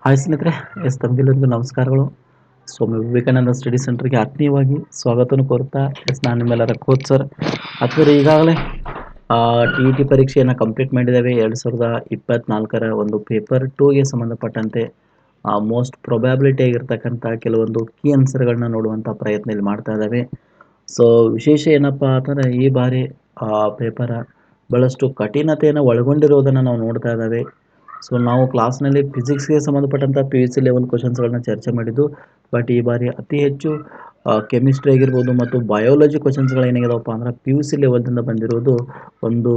Hi ಸ್ನೇಹಿತರೆ, ತಮಗೆಲ್ಲರಿಗೂ ನಮಸ್ಕಾರಗಳು. ಸ್ವಾಮಿ ವಿವೇಕಾನಂದ ಸ್ಟಡಿ ಸೆಂಟರ್ಗೆ ಆತ್ಮೀಯವಾಗಿ ಸ್ವಾಗತವನ್ನು ಕೋರುತ್ತಾ ನಾನು ನಿಮ್ಮೆಲ್ಲರ ಕೋಚ್ ಸರ್. ಅಥವಾ ಈಗಾಗಲೇ TET ಪರೀಕ್ಷೆಯನ್ನು ಕಂಪ್ಲೀಟ್ ಮಾಡಿದ್ದೇವೆ. 2024ರ ಒಂದು ಪೇಪರ್ 2ಗೆ ಸಂಬಂಧಪಟ್ಟಂತೆ ಮೋಸ್ಟ್ ಪ್ರೊಬ್ಯಾಬಿಲಿಟಿ ಆಗಿರ್ತಕ್ಕಂಥ ಕೆಲವೊಂದು ಕೀ ಆನ್ಸರ್ಗಳನ್ನ ನೋಡುವಂಥ ಪ್ರಯತ್ನ ಇಲ್ಲಿ ಮಾಡ್ತಾ ಇದ್ದಾವೆ. ಸೊ ವಿಶೇಷ ಏನಪ್ಪ ಅಂತಂದರೆ ಈ ಬಾರಿ ಪೇಪರ್ ಬಹಳಷ್ಟು ಕಠಿಣತೆಯನ್ನು ಒಳಗೊಂಡಿರೋದನ್ನು ನಾವು ನೋಡ್ತಾ ಇದ್ದಾವೆ. ಸೊ ನಾವು ಕ್ಲಾಸ್ನಲ್ಲಿ ಫಿಸಿಕ್ಸ್ಗೆ ಸಂಬಂಧಪಟ್ಟಂಥ PUC ಲೆವೆಲ್ ಕ್ವಶನ್ಸ್ಗಳನ್ನ ಚರ್ಚೆ ಮಾಡಿದ್ದು. ಬಟ್ ಈ ಬಾರಿ ಅತಿ ಹೆಚ್ಚು ಕೆಮಿಸ್ಟ್ರಿ ಆಗಿರ್ಬೋದು ಮತ್ತು ಬಯೋಲಜಿ ಕ್ವಶನ್ಸ್ಗಳು ಏನಾಗಿದಾವಪ್ಪ ಅಂದ್ರೆ PUC ಲೆವೆಲ್ದಿಂದ ಬಂದಿರೋದು ಒಂದು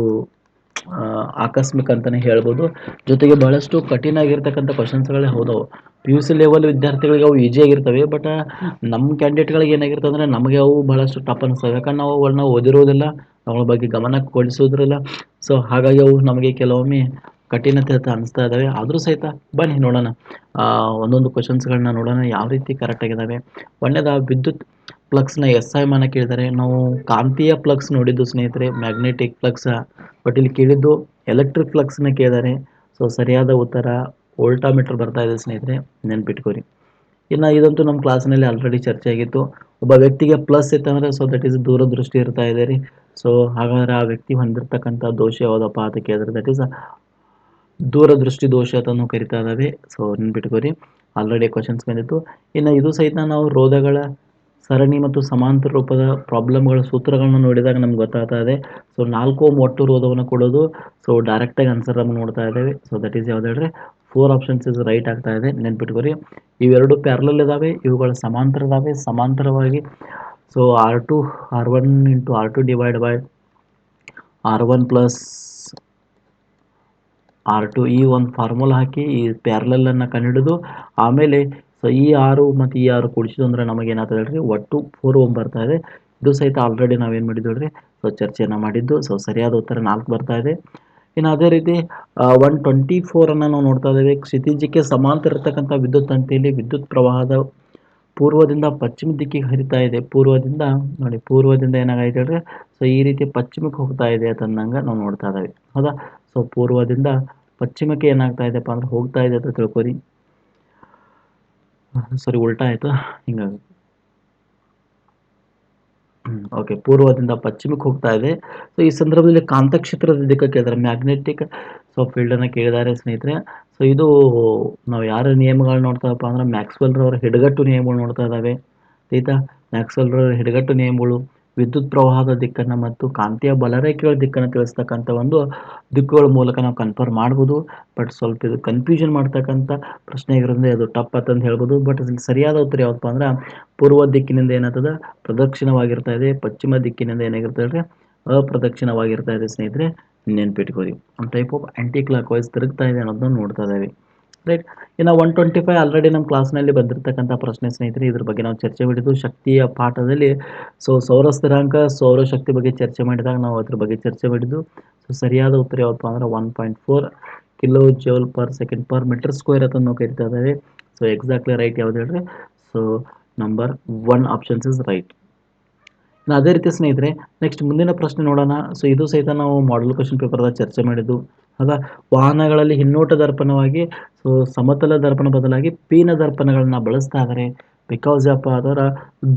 ಆಕಸ್ಮಿಕ ಅಂತಲೇ ಹೇಳ್ಬೋದು. ಜೊತೆಗೆ ಬಹಳಷ್ಟು ಕಠಿಣ ಆಗಿರ್ತಕ್ಕಂಥ ಕ್ವಶನ್ಸ್ಗಳೇ ಹೌದವು. PUC ಲೆವೆಲ್ ವಿದ್ಯಾರ್ಥಿಗಳಿಗೆ ಅವು ಈಜಿ ಆಗಿರ್ತವೆ. ಬಟ್ ನಮ್ಮ ಕ್ಯಾಂಡಿಡೇಟ್ಗಳಿಗೆ ಏನಾಗಿರ್ತದೆ ಅಂದರೆ ನಮಗೆ ಅವು ಬಹಳಷ್ಟು ಟಫ್ ಅನಿಸ್ತವೆ. ಯಾಕಂದ್ರೆ ನಾವು ಅವುಗಳನ್ನ ಓದಿರೋದಿಲ್ಲ, ಅವುಗಳ ಬಗ್ಗೆ ಗಮನ ಕೊಡಿಸೋದ್ರಿಲ್ಲ. ಸೊ ಹಾಗಾಗಿ ಅವು ನಮಗೆ ಕೆಲವೊಮ್ಮೆ ಕಠಿಣತೆ ಅಂತ ಅನಿಸ್ತಾ ಇದ್ದಾವೆ. ಆದರೂ ಸಹಿತ ಬನ್ನಿ ನೋಡೋಣ, ಒಂದೊಂದು ಕ್ವಶನ್ಸ್ಗಳನ್ನ ನೋಡೋಣ ಯಾವ ರೀತಿ ಕರೆಕ್ಟ್ ಆಗಿದ್ದಾವೆ. ಒಳ್ಳೆಯದ ವಿದ್ಯುತ್ ಫ್ಲಕ್ಸ್ನ SI ಮಾನ ಕೇಳಿದ್ದಾರೆ. ನಾವು ಕಾಂತೀಯ ಫ್ಲಕ್ಸ್ ನೋಡಿದ್ದು ಸ್ನೇಹಿತರೆ, ಮ್ಯಾಗ್ನೆಟಿಕ್ ಫ್ಲಕ್ಸ್. ಬಟ್ ಇಲ್ಲಿ ಕೇಳಿದ್ದು ಎಲೆಕ್ಟ್ರಿಕ್ ಫ್ಲಕ್ಸ್ನ ಕೇಳಿದ್ದಾರೆ. ಸೊ ಸರಿಯಾದ ಉತ್ತರ ವೋಲ್ಟಾಮೀಟರ್ ಬರ್ತಾ ಇದೆ ಸ್ನೇಹಿತರೆ, ನೆನ್ಪಿಟ್ಕೋರಿ. ಇನ್ನು ಇದಂತೂ ನಮ್ಮ ಕ್ಲಾಸ್ನಲ್ಲಿ ಆಲ್ರೆಡಿ ಚರ್ಚೆ ಆಗಿತ್ತು. ಒಬ್ಬ ವ್ಯಕ್ತಿಗೆ ಪ್ಲಸ್ ಇತ್ತಂದರೆ ಸೊ ದಟ್ ಈಸ್ ದೂರದೃಷ್ಟಿ ಇರ್ತಾ ಇದೆ ರೀ. ಸೊ ಹಾಗಾದ್ರೆ ಆ ವ್ಯಕ್ತಿ ಹೊಂದಿರತಕ್ಕಂಥ ದೋಷ ಯಾವುದಪ್ಪ ಅಂತ ಕೇಳಿದ್ರೆ ದಟ್ ಈಸ್ ದೂರದೃಷ್ಟಿ ದೋಷ ಅಂತ ಕರಿತಾ ಇದ್ದಾವೆ. ಸೊ ನೆನ್ಪಿಟ್ಕೋರಿ, ಆಲ್ರೆಡಿ ಕ್ವಶನ್ಸ್ ಬಂದಿತ್ತು. ಇನ್ನು ಇದು ಸಹಿತ ನಾವು ರೋಧಗಳ ಸರಣಿ ಮತ್ತು ಸಮಾಂತರ ರೂಪದ ಪ್ರಾಬ್ಲಮ್ಗಳ ಸೂತ್ರಗಳನ್ನ ನೋಡಿದಾಗ ನಮ್ಗೆ ಗೊತ್ತಾಗ್ತಾ ಇದೆ. ಸೊ 4 Ω ಒಟ್ಟು ರೋಧವನ್ನು ಕೊಡೋದು. ಸೊ ಡೈರೆಕ್ಟಾಗಿ ಆನ್ಸರ್ ನಮ್ಗೆ ನೋಡ್ತಾ ಇದ್ದೇವೆ. ಸೊ ದಟ್ ಈಸ್ ಯಾವ್ದು ಹೇಳ್ರಿ, 4 ಆಪ್ಷನ್ಸ್ ಇಸ್ ರೈಟ್ ಆಗ್ತಾ ಇದೆ. ನೆನ್ಪಿಟ್ಕೋರಿ, ಇವೆರಡು ಪ್ಯಾರಲಲ್ ಇದಾವೆ, ಇವುಗಳು ಸಮಾಂತರ ಇದಾವೆ. ಸಮಾಂತರವಾಗಿ so R2 R1 × R2 divide by R1 plus R2 ಈ ಒಂದು ಫಾರ್ಮುಲಾ ಹಾಕಿ ಈ ಪ್ಯಾರಲನ್ನು ಕಂಡುಹಿಡಿದು ಆಮೇಲೆ ಸೊ ಈ 6 ಮತ್ತು ಈ 6 ಕೂಡಿಸಿದ್ದು ಅಂದರೆ ನಮಗೇನಾಗ್ತದೆ ಹೇಳ್ರಿ, ಒಟ್ಟು 4 Ω ಬರ್ತಾ ಇದೆ. ಇದು ಸಹಿತ ಆಲ್ರೆಡಿ ನಾವೇನು ಮಾಡಿದ್ದು ಹೇಳ್ರಿ, ಸೊ ಚರ್ಚೆಯನ್ನು ಮಾಡಿದ್ದು. ಸೊ ಸರಿಯಾದ ಉತ್ತರ 4 ಬರ್ತಾ ಇದೆ. ಇನ್ನು ಅದೇ ರೀತಿ 124 ನಾವು ನೋಡ್ತಾ ಇದ್ದೇವೆ. ಕ್ಷಿತಿಜಕ್ಕೆ ಸಮಾಂತರ ಇರತಕ್ಕಂಥ ವಿದ್ಯುತ್ ತಂತಿಯಲ್ಲಿ ವಿದ್ಯುತ್ ಪ್ರವಾಹದ ಪೂರ್ವದಿಂದ ಪಶ್ಚಿಮ ದಿಕ್ಕಿಗೆ ಹರಿತಾ ಇದೆ. ಪೂರ್ವದಿಂದ ನೋಡಿ, ಪೂರ್ವದಿಂದ ಏನಾಗೈತೆ ಹೇಳ್ರಿ, ಸೊ ಈ ರೀತಿ ಪಶ್ಚಿಮಕ್ಕೆ ಹೋಗ್ತಾ ಇದೆ ಅಂತಂದಂಗೆ ನಾವು ನೋಡ್ತಾ ಇದ್ದೇವೆ. ಹೌದಾ? ಸೊ ಪೂರ್ವದಿಂದ ಪಶ್ಚಿಮಕ್ಕೆ ಏನಾಗ್ತಾ ಇದೆಪ್ಪ ಅಂದ್ರೆ ಹೋಗ್ತಾ ಇದೆ ಅಂತ ತಿಳ್ಕೊರಿ. ಸರಿ, ಉಲ್ಟಾ ಆಯಿತು, ಹಿಂಗಾಗಿ ಓಕೆ, ಪೂರ್ವದಿಂದ ಪಶ್ಚಿಮಕ್ಕೆ ಹೋಗ್ತಾ ಇದೆ. ಸೊ ಈ ಸಂದರ್ಭದಲ್ಲಿ ಕಾಂತಕ್ಷೇತ್ರದ ದಿಕ್ಕ ಕೇಳಿದ್ದಾರೆ, ಮ್ಯಾಗ್ನೆಟಿಕ್ ಸೊ ಫೀಲ್ಡನ್ನು ಕೇಳಿದ್ದಾರೆ ಸ್ನೇಹಿತರೆ. ಸೊ ಇದು ನಾವು ಯಾರ ನಿಯಮಗಳು ನೋಡ್ತಾವಪ್ಪ ಅಂದ್ರೆ ಮ್ಯಾಕ್ಸ್ವೆಲ್ ರವರ ಹಿಡಗಟ್ಟು ನಿಯಮಗಳು ನೋಡ್ತಾ ಇದ್ದಾವೆ. ಆಯ್ತಾ? ಮ್ಯಾಕ್ಸ್ವೆಲ್ ರವರ ಹಿಡಗಟ್ಟು ನಿಯಮಗಳು ವಿದ್ಯುತ್ ಪ್ರವಾಹದ ದಿಕ್ಕನ್ನು ಮತ್ತು ಕಾಂತೀಯ ಬಲರೇಖೆಗಳ ದಿಕ್ಕನ್ನು ತಿಳಿಸ್ತಕ್ಕಂಥ ಒಂದು ದಿಕ್ಕುಗಳ ಮೂಲಕ ನಾವು ಕನ್ಫರ್ಮ್ ಮಾಡ್ಬೋದು. ಬಟ್ ಸ್ವಲ್ಪ ಇದು ಕನ್ಫ್ಯೂಷನ್ ಮಾಡ್ತಕ್ಕಂಥ ಪ್ರಶ್ನೆ ಆಗಿರೋದ್ರಿಂದ ಅದು ಟಫ್ ಅಂತಂದು ಹೇಳ್ಬೋದು. ಬಟ್ ಇಲ್ಲಿ ಸರಿಯಾದ ಉತ್ತರ ಯಾವತ್ತಪ್ಪ ಅಂದ್ರೆ ಪೂರ್ವ ದಿಕ್ಕಿನಿಂದ ಏನಾಗ್ತದೆ, ಪ್ರದಕ್ಷಿಣವಾಗಿರ್ತಾ ಇದೆ. ಪಶ್ಚಿಮ ದಿಕ್ಕಿನಿಂದ ಏನಾಗಿರ್ತದೆ, ಅಪ್ರದಕ್ಷಿಣವಾಗಿರ್ತಾ ಇದೆ ಸ್ನೇಹಿತರೆ, ನೆನ್ಪಿಟ್ಕೋರಿ. ಒಂದು type of anticlockwise ತಿರುಗ್ತಾ ಇದೆ ಅನ್ನೋದನ್ನ ನೋಡ್ತಾ ಇದ್ದೇವೆ. ರೈಟ್. ಇನ್ನು 125 ಆಲ್ರೆಡಿ ನಮ್ಮ ಕ್ಲಾಸ್ನಲ್ಲಿ ಬಂದಿರತಕ್ಕಂಥ ಪ್ರಶ್ನೆ ಸ್ನೇಹಿತರೆ, ಇದ್ರ ಬಗ್ಗೆ ನಾವು ಚರ್ಚೆ ಮಾಡಿದ್ದು ಶಕ್ತಿಯ ಪಾಠದಲ್ಲಿ. ಸೊ ಸೌರ ಸ್ಥಿರಾಂಕ, ಸೌರಶಕ್ತಿ ಬಗ್ಗೆ ಚರ್ಚೆ ಮಾಡಿದಾಗ ನಾವು ಅದ್ರ ಬಗ್ಗೆ ಚರ್ಚೆ ಮಾಡಿದ್ದು. ಸೊ ಸರಿಯಾದ ಉತ್ತರ ಯಾವತ್ತಪ್ಪ ಅಂದ್ರೆ 1.4 kJ/s/m² ಅಂತ ನಾವು ಕರಿತಾ ಇದ್ದೇವೆ. ಸೊ ಎಕ್ಸಾಕ್ಟ್ಲಿ ರೈಟ್ ಯಾವ್ದು ಹೇಳ್ರಿ, so number 1 options is right. ಇನ್ನು ಅದೇ ರೀತಿ ಸ್ನೇಹಿತರೆ ನೆಕ್ಸ್ಟ್ ಮುಂದಿನ ಪ್ರಶ್ನೆ ನೋಡೋಣ. ಸೊ ಇದು ಸಹಿತ ನಾವು ಮಾಡೆಲ್ ಕ್ವಶನ್ ಪೇಪರ್ದಾಗ ಚರ್ಚೆ ಮಾಡಿದ್ದು. ಆಗ ವಾಹನಗಳಲ್ಲಿ ಹಿನ್ನೋಟ ದರ್ಪಣವಾಗಿ ಸೊ ಸಮತಲ ದರ್ಪಣ ಬದಲಾಗಿ ಪೀನ ದರ್ಪಣಗಳನ್ನ ಬಳಸ್ತಾ ಇದ್ದಾರೆ. ಬಿಕಾಸ್ ಅಪ್ಪ ಅದರ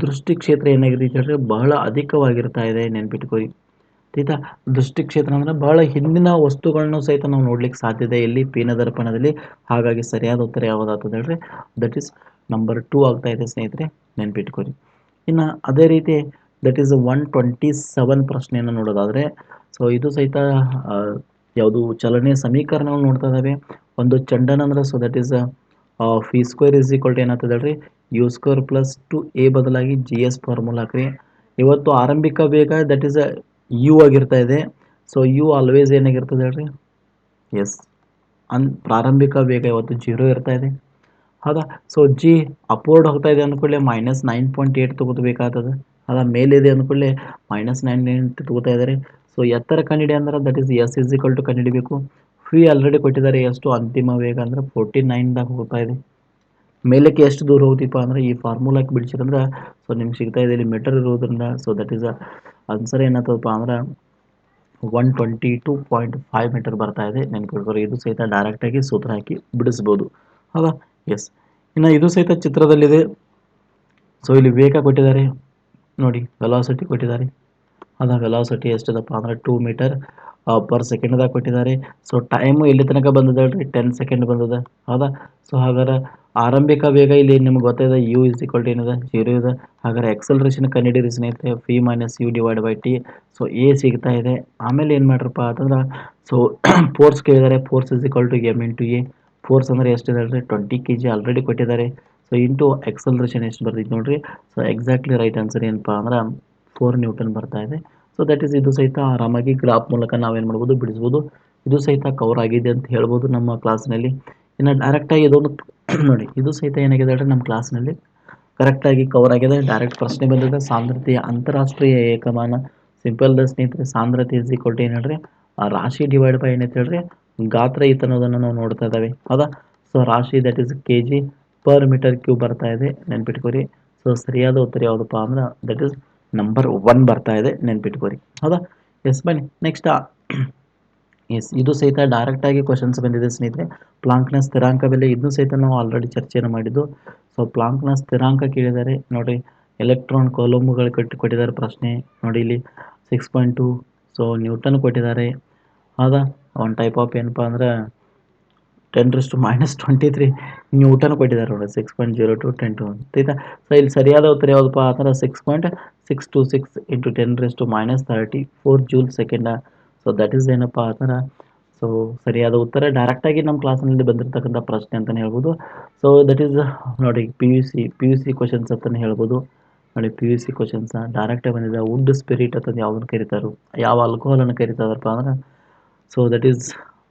ದೃಷ್ಟಿ ಕ್ಷೇತ್ರ ಏನಾಗಿದೆ ಹೇಳಿದ್ರೆ ಬಹಳ ಅಧಿಕವಾಗಿರ್ತಾ ಇದೆ, ನೆನ್ಪಿಟ್ಕೋರಿ. ಆಯ್ತಾ? ದೃಷ್ಟಿ ಕ್ಷೇತ್ರ ಅಂದರೆ ಬಹಳ ಹಿಂದಿನ ವಸ್ತುಗಳನ್ನು ಸಹಿತ ನಾವು ನೋಡ್ಲಿಕ್ಕೆ ಸಾಧ್ಯತೆ ಇಲ್ಲಿ ಪೀನ ದರ್ಪಣದಲ್ಲಿ. ಹಾಗಾಗಿ ಸರಿಯಾದ ಉತ್ತರ ಯಾವುದಾಗ್ತದೆ ಹೇಳ್ರಿ, ದಟ್ ಈಸ್ ನಂಬರ್ 2 ಆಗ್ತಾ ಇದೆ ಸ್ನೇಹಿತರೆ, ನೆನ್ಪಿಟ್ಕೋರಿ. ಇನ್ನು ಅದೇ ರೀತಿ ದಟ್ ಈಸ್ 127 ಪ್ರಶ್ನೆಯನ್ನು ನೋಡೋದಾದರೆ ಸೊ ಇದು ಸಹಿತ ಯಾವುದು ಚಲನೆಯ ಸಮೀಕರಣಗಳು ನೋಡ್ತಾ ಇದ್ದಾವೆ. ಒಂದು ಚಂಡನ ಅಂದ್ರೆ ಸೊ ದಟ್ ಈಸ್ v² ಏನಾಗ್ತದೆ ಹೇಳ್ರಿ, u² + 2a ಬದಲಾಗಿ GS ಫಾರ್ಮುಲಾ ಹಾಕ್ರಿ. ಇವತ್ತು ಆರಂಭಿಕ ವೇಗ ದಟ್ ಈಸ್ u ಆಗಿರ್ತಾ ಇದೆ. ಸೊ u ಆಲ್ವೇಸ್ ಏನಾಗಿರ್ತದೆ ಹೇಳ್ರಿ, ಎಸ್ ಪ್ರಾರಂಭಿಕ ವೇಗ ಇವತ್ತು 0 ಇರ್ತಾ ಇದೆ. ಹೌದಾ? ಸೊ ಜಿ ಅಪ್ವರ್ಡ್ ಹೋಗ್ತಾ ಇದೆ ಅಂದ್ಕೊಳ್ಳೆ -9.8 ತಗೋಬೇಕಾಗ್ತದೆ. ಅದ ಮೇಲಿದೆ ಅಂದ್ಕೊಳ್ಳೆ -9 ತಗೋತಾ ಇದ್ದಾರೆ. ಸೊ ಎತ್ತರ ಕಂಡಿಡಿ ಅಂದ್ರೆ ದಟ್ ಈಸ್ s ಕಂಡುಹಿಡಿಬೇಕು. ಫಿ ಆಲ್ರೆಡಿ ಕೊಟ್ಟಿದ್ದಾರೆ, ಎಷ್ಟು ಅಂತಿಮ ವೇಗ ಅಂದ್ರೆ 49ದಾಗ ಹೋಗ್ತಾ ಇದೆ. ಮೇಲಕ್ಕೆ ಎಷ್ಟು ದೂರ ಹೋಗ್ತೀಪ್ಪ ಅಂದ್ರೆ ಈ ಫಾರ್ಮುಲಾಕ್ಕೆ ಬಿಡಿಸಿರಂದ್ರೆ ಸೊ ನಿಮ್ಗೆ ಸಿಗ್ತಾ ಇದೆ ಇಲ್ಲಿ ಮೀಟರ್ ಇರೋದ್ರಿಂದ. ಸೊ ದಟ್ ಈಸ್ ಆನ್ಸರ್ ಏನಾಗ್ತದಪ್ಪ ಅಂದ್ರೆ 122.5 ಮೀಟರ್ ಬರ್ತಾ ಇದೆ, ನೆನ್ಪಿಟ್ಕೊಳ್ಳಿ. ಇದು ಸಹಿತ ಡೈರೆಕ್ಟಾಗಿ ಸೂತ್ರ ಹಾಕಿ ಬಿಡಿಸ್ಬೋದು. ಹೌದಾ? ಎಸ್. ಇನ್ನು ಇದು ಸಹಿತ ಚಿತ್ರದಲ್ಲಿದೆ. ಸೊ ಇಲ್ಲಿ ವೇಗ ಕೊಟ್ಟಿದ್ದಾರೆ ನೋಡಿ, ವೆಲಾಸಿಟಿ ಕೊಟ್ಟಿದ್ದಾರೆ. ಅದ ವೆಲಾಸಿಟಿ ಎಷ್ಟಿದಪ್ಪ ಅಂದ್ರೆ 2 ಮೀಟರ್ ಪರ್ ಸೆಕೆಂಡ್ದಾಗ ಕೊಟ್ಟಿದ್ದಾರೆ. ಸೊ ಟೈಮು ಎಲ್ಲಿ ತನಕ ಬಂದದ ಹೇಳ್ರಿ, 10 ಸೆಕೆಂಡ್ ಬಂದದ. ಹೌದಾ. ಸೊ ಹಾಗಾದ್ರೆ ಆರಂಭಿಕ ವೇಗ ಇಲ್ಲಿ ನಿಮ್ಗೆ ಗೊತ್ತಿದೆ ಯು ಇಸ್ ಈಕ್ವಲ್ ಟು ಏನಿದೆ 0 ಇದೆ. ಹಾಗಾದ್ರೆ ಎಕ್ಸಲರೇಷನ್ ಕಂಡುಹಿಡಿಯಿರಿ ಸ್ನೇಹಿತರೆ, P minus U divide by T. So A ಸಿಗ್ತಾ ಇದೆ. ಆಮೇಲೆ ಏನು ಮಾಡ್ರಪ್ಪ ಅಂತಂದ್ರೆ ಸೊ ಫೋರ್ಸ್ ಕೇಳಿದ್ದಾರೆ, force is equal to M into A. Force ಅಂದರೆ ಎಷ್ಟಿದೆ ಹೇಳ್ರಿ, 20 kg ಆಲ್ರೆಡಿ ಕೊಟ್ಟಿದ್ದಾರೆ. ಸೊ ಇಂಟು ಎಕ್ಸಲರೇಷನ್ ಎಷ್ಟು ಬರ್ತಿತ್ತು ನೋಡ್ರಿ. ಸೊ ಎಕ್ಸಾಕ್ಟ್ಲಿ ರೈಟ್ ಆನ್ಸರ್ ಏನಪ್ಪ ಅಂದ್ರೆ 4 ನ್ಯೂಟನ್ ಬರ್ತಾ ಇದೆ. ಸೊ ದಟ್ ಈಸ್ ಇದು ಸಹಿತ ಆರಾಮಾಗಿ ಗ್ರಾಫ್ ಮೂಲಕ ನಾವೇನು ಮಾಡ್ಬೋದು, ಬಿಡಿಸ್ಬೋದು. ಇದು ಸಹಿತ ಕವರ್ ಆಗಿದೆ ಅಂತ ಹೇಳ್ಬೋದು ನಮ್ಮ ಕ್ಲಾಸ್ನಲ್ಲಿ. ಇನ್ನು ಡೈರೆಕ್ಟಾಗಿ ಇದೊಂದು ನೋಡಿ, ಇದು ಸಹಿತ ಏನಾಗಿದೆ ಅಂದರೆ ನಮ್ಮ ಕ್ಲಾಸ್ನಲ್ಲಿ ಕರೆಕ್ಟಾಗಿ ಕವರ್ ಆಗಿದೆ. ಡೈರೆಕ್ಟ್ ಪ್ರಶ್ನೆ ಬಂದಿದೆ, ಸಾಂದ್ರತೆಯ ಅಂತಾರಾಷ್ಟ್ರೀಯ ಏಕಮಾನ. ಸಿಂಪಲ್ ದ ಸ್ನೇಹಿತರೆ, ಸಾಂದ್ರತೆ ಇಸ್ ಈಕ್ವಲ್ ಟು ಏನು ಹೇಳ್ರಿ, ರಾಶಿ ಡಿವೈಡ್ ಬೈ ಏನೈತೆ ಹೇಳ್ರಿ, ಗಾತ್ರ ಈತನೋದನ್ನು ನಾವು ನೋಡ್ತಾ ಇದ್ದಾವೆ. ಹೌದಾ. ಸೊ ರಾಶಿ that is K G per metre cube ಬರ್ತಾ ಇದೆ, ನೆನ್ಪಿಟ್ಕೋರಿ. ಸೊ ಸರಿಯಾದ ಉತ್ತರ ಯಾವುದಪ್ಪ ಅಂದ್ರೆ ದಟ್ ಈಸ್ ನಂಬರ್ 1 ಬರ್ತಾ ಇದೆ, ನೆನ್ಪಿಟ್ಕೋರಿ. ಹೌದಾ. ಎಸ್ ಬನ್ನಿ ನೆಕ್ಸ್ಟ್. ಎಸ್, ಇದು ಸಹಿತ ಡೈರೆಕ್ಟಾಗಿ ಕ್ವಶನ್ಸ್ ಬಂದಿದೆ ಸ್ನೇಹಿತರೆ. ಪ್ಲಾಂಕ್ನ ಸ್ಥಿರಾಂಕ ಬೆಲೆ ಇದನ್ನು ಸಹಿತ ನಾವು ಆಲ್ರೆಡಿ ಚರ್ಚೆಯನ್ನು ಮಾಡಿದ್ದು. ಸೊ ಪ್ಲಾಂಕ್ನ ಸ್ಥಿರಾಂಕ ಕೇಳಿದ್ದಾರೆ ನೋಡಿರಿ. ಎಲೆಕ್ಟ್ರಾನ್ ಕೊಲಂಬುಗಳು ಕೊಟ್ಟಿದ್ದಾರೆ ಪ್ರಶ್ನೆ ನೋಡಿ ಇಲ್ಲಿ 6.2. ಸೊ ನ್ಯೂಟನ್ ಕೊಟ್ಟಿದ್ದಾರೆ. ಹೌದಾ. ಒನ್ ಟೈಪ್ ಆಫ್ ಏನಪ್ಪ ಅಂದ್ರೆ 10⁻23 ನ್ಯೂಟನ್ ಕೊಟ್ಟಿದ್ದಾರೆ ನೋಡಿ. 6.02 10 ಆಯ್ತಾ. ಸೊ ಇಲ್ಲಿ ಸರಿಯಾದ ಉತ್ತರ ಯಾವುದಪ್ಪ ಅಂದ್ರೆ 6.626 into 10⁻34 joule second. So that is ಏನಪ್ಪ ಅಂದ್ರೆ ಸೊ ಸರಿಯಾದ ಉತ್ತರ ಡೈರೆಕ್ಟಾಗಿ ನಮ್ಮ ಕ್ಲಾಸ್ನಲ್ಲಿ ಬಂದಿರತಕ್ಕಂಥ ಪ್ರಶ್ನೆ ಅಂತಲೇ ಹೇಳ್ಬೋದು. ಸೊ ದಟ್ ಈಸ್ ನೋಡಿ ಪಿ ಯು ಸಿ ಕ್ವಶನ್ಸ್ ಅಂತಲೇ ಹೇಳ್ಬೋದು. ನೋಡಿ ಪಿ ಯು ಸಿ ಕ್ವಶನ್ಸ್ ಡೈರೆಕ್ಟಾಗಿ ಬಂದಿದೆ. ವುಡ್ ಸ್ಪಿರಿಟ್ ಅಂತಂದು ಯಾವುದನ್ನು ಕರೀತಾರೆ, ಯಾವ ಆಲ್ಕೋಹಾಲನ್ನು ಕರೀತಾರಪ್ಪ ಅಂದ್ರೆ ಸೊ ದಟ್ ಈಸ್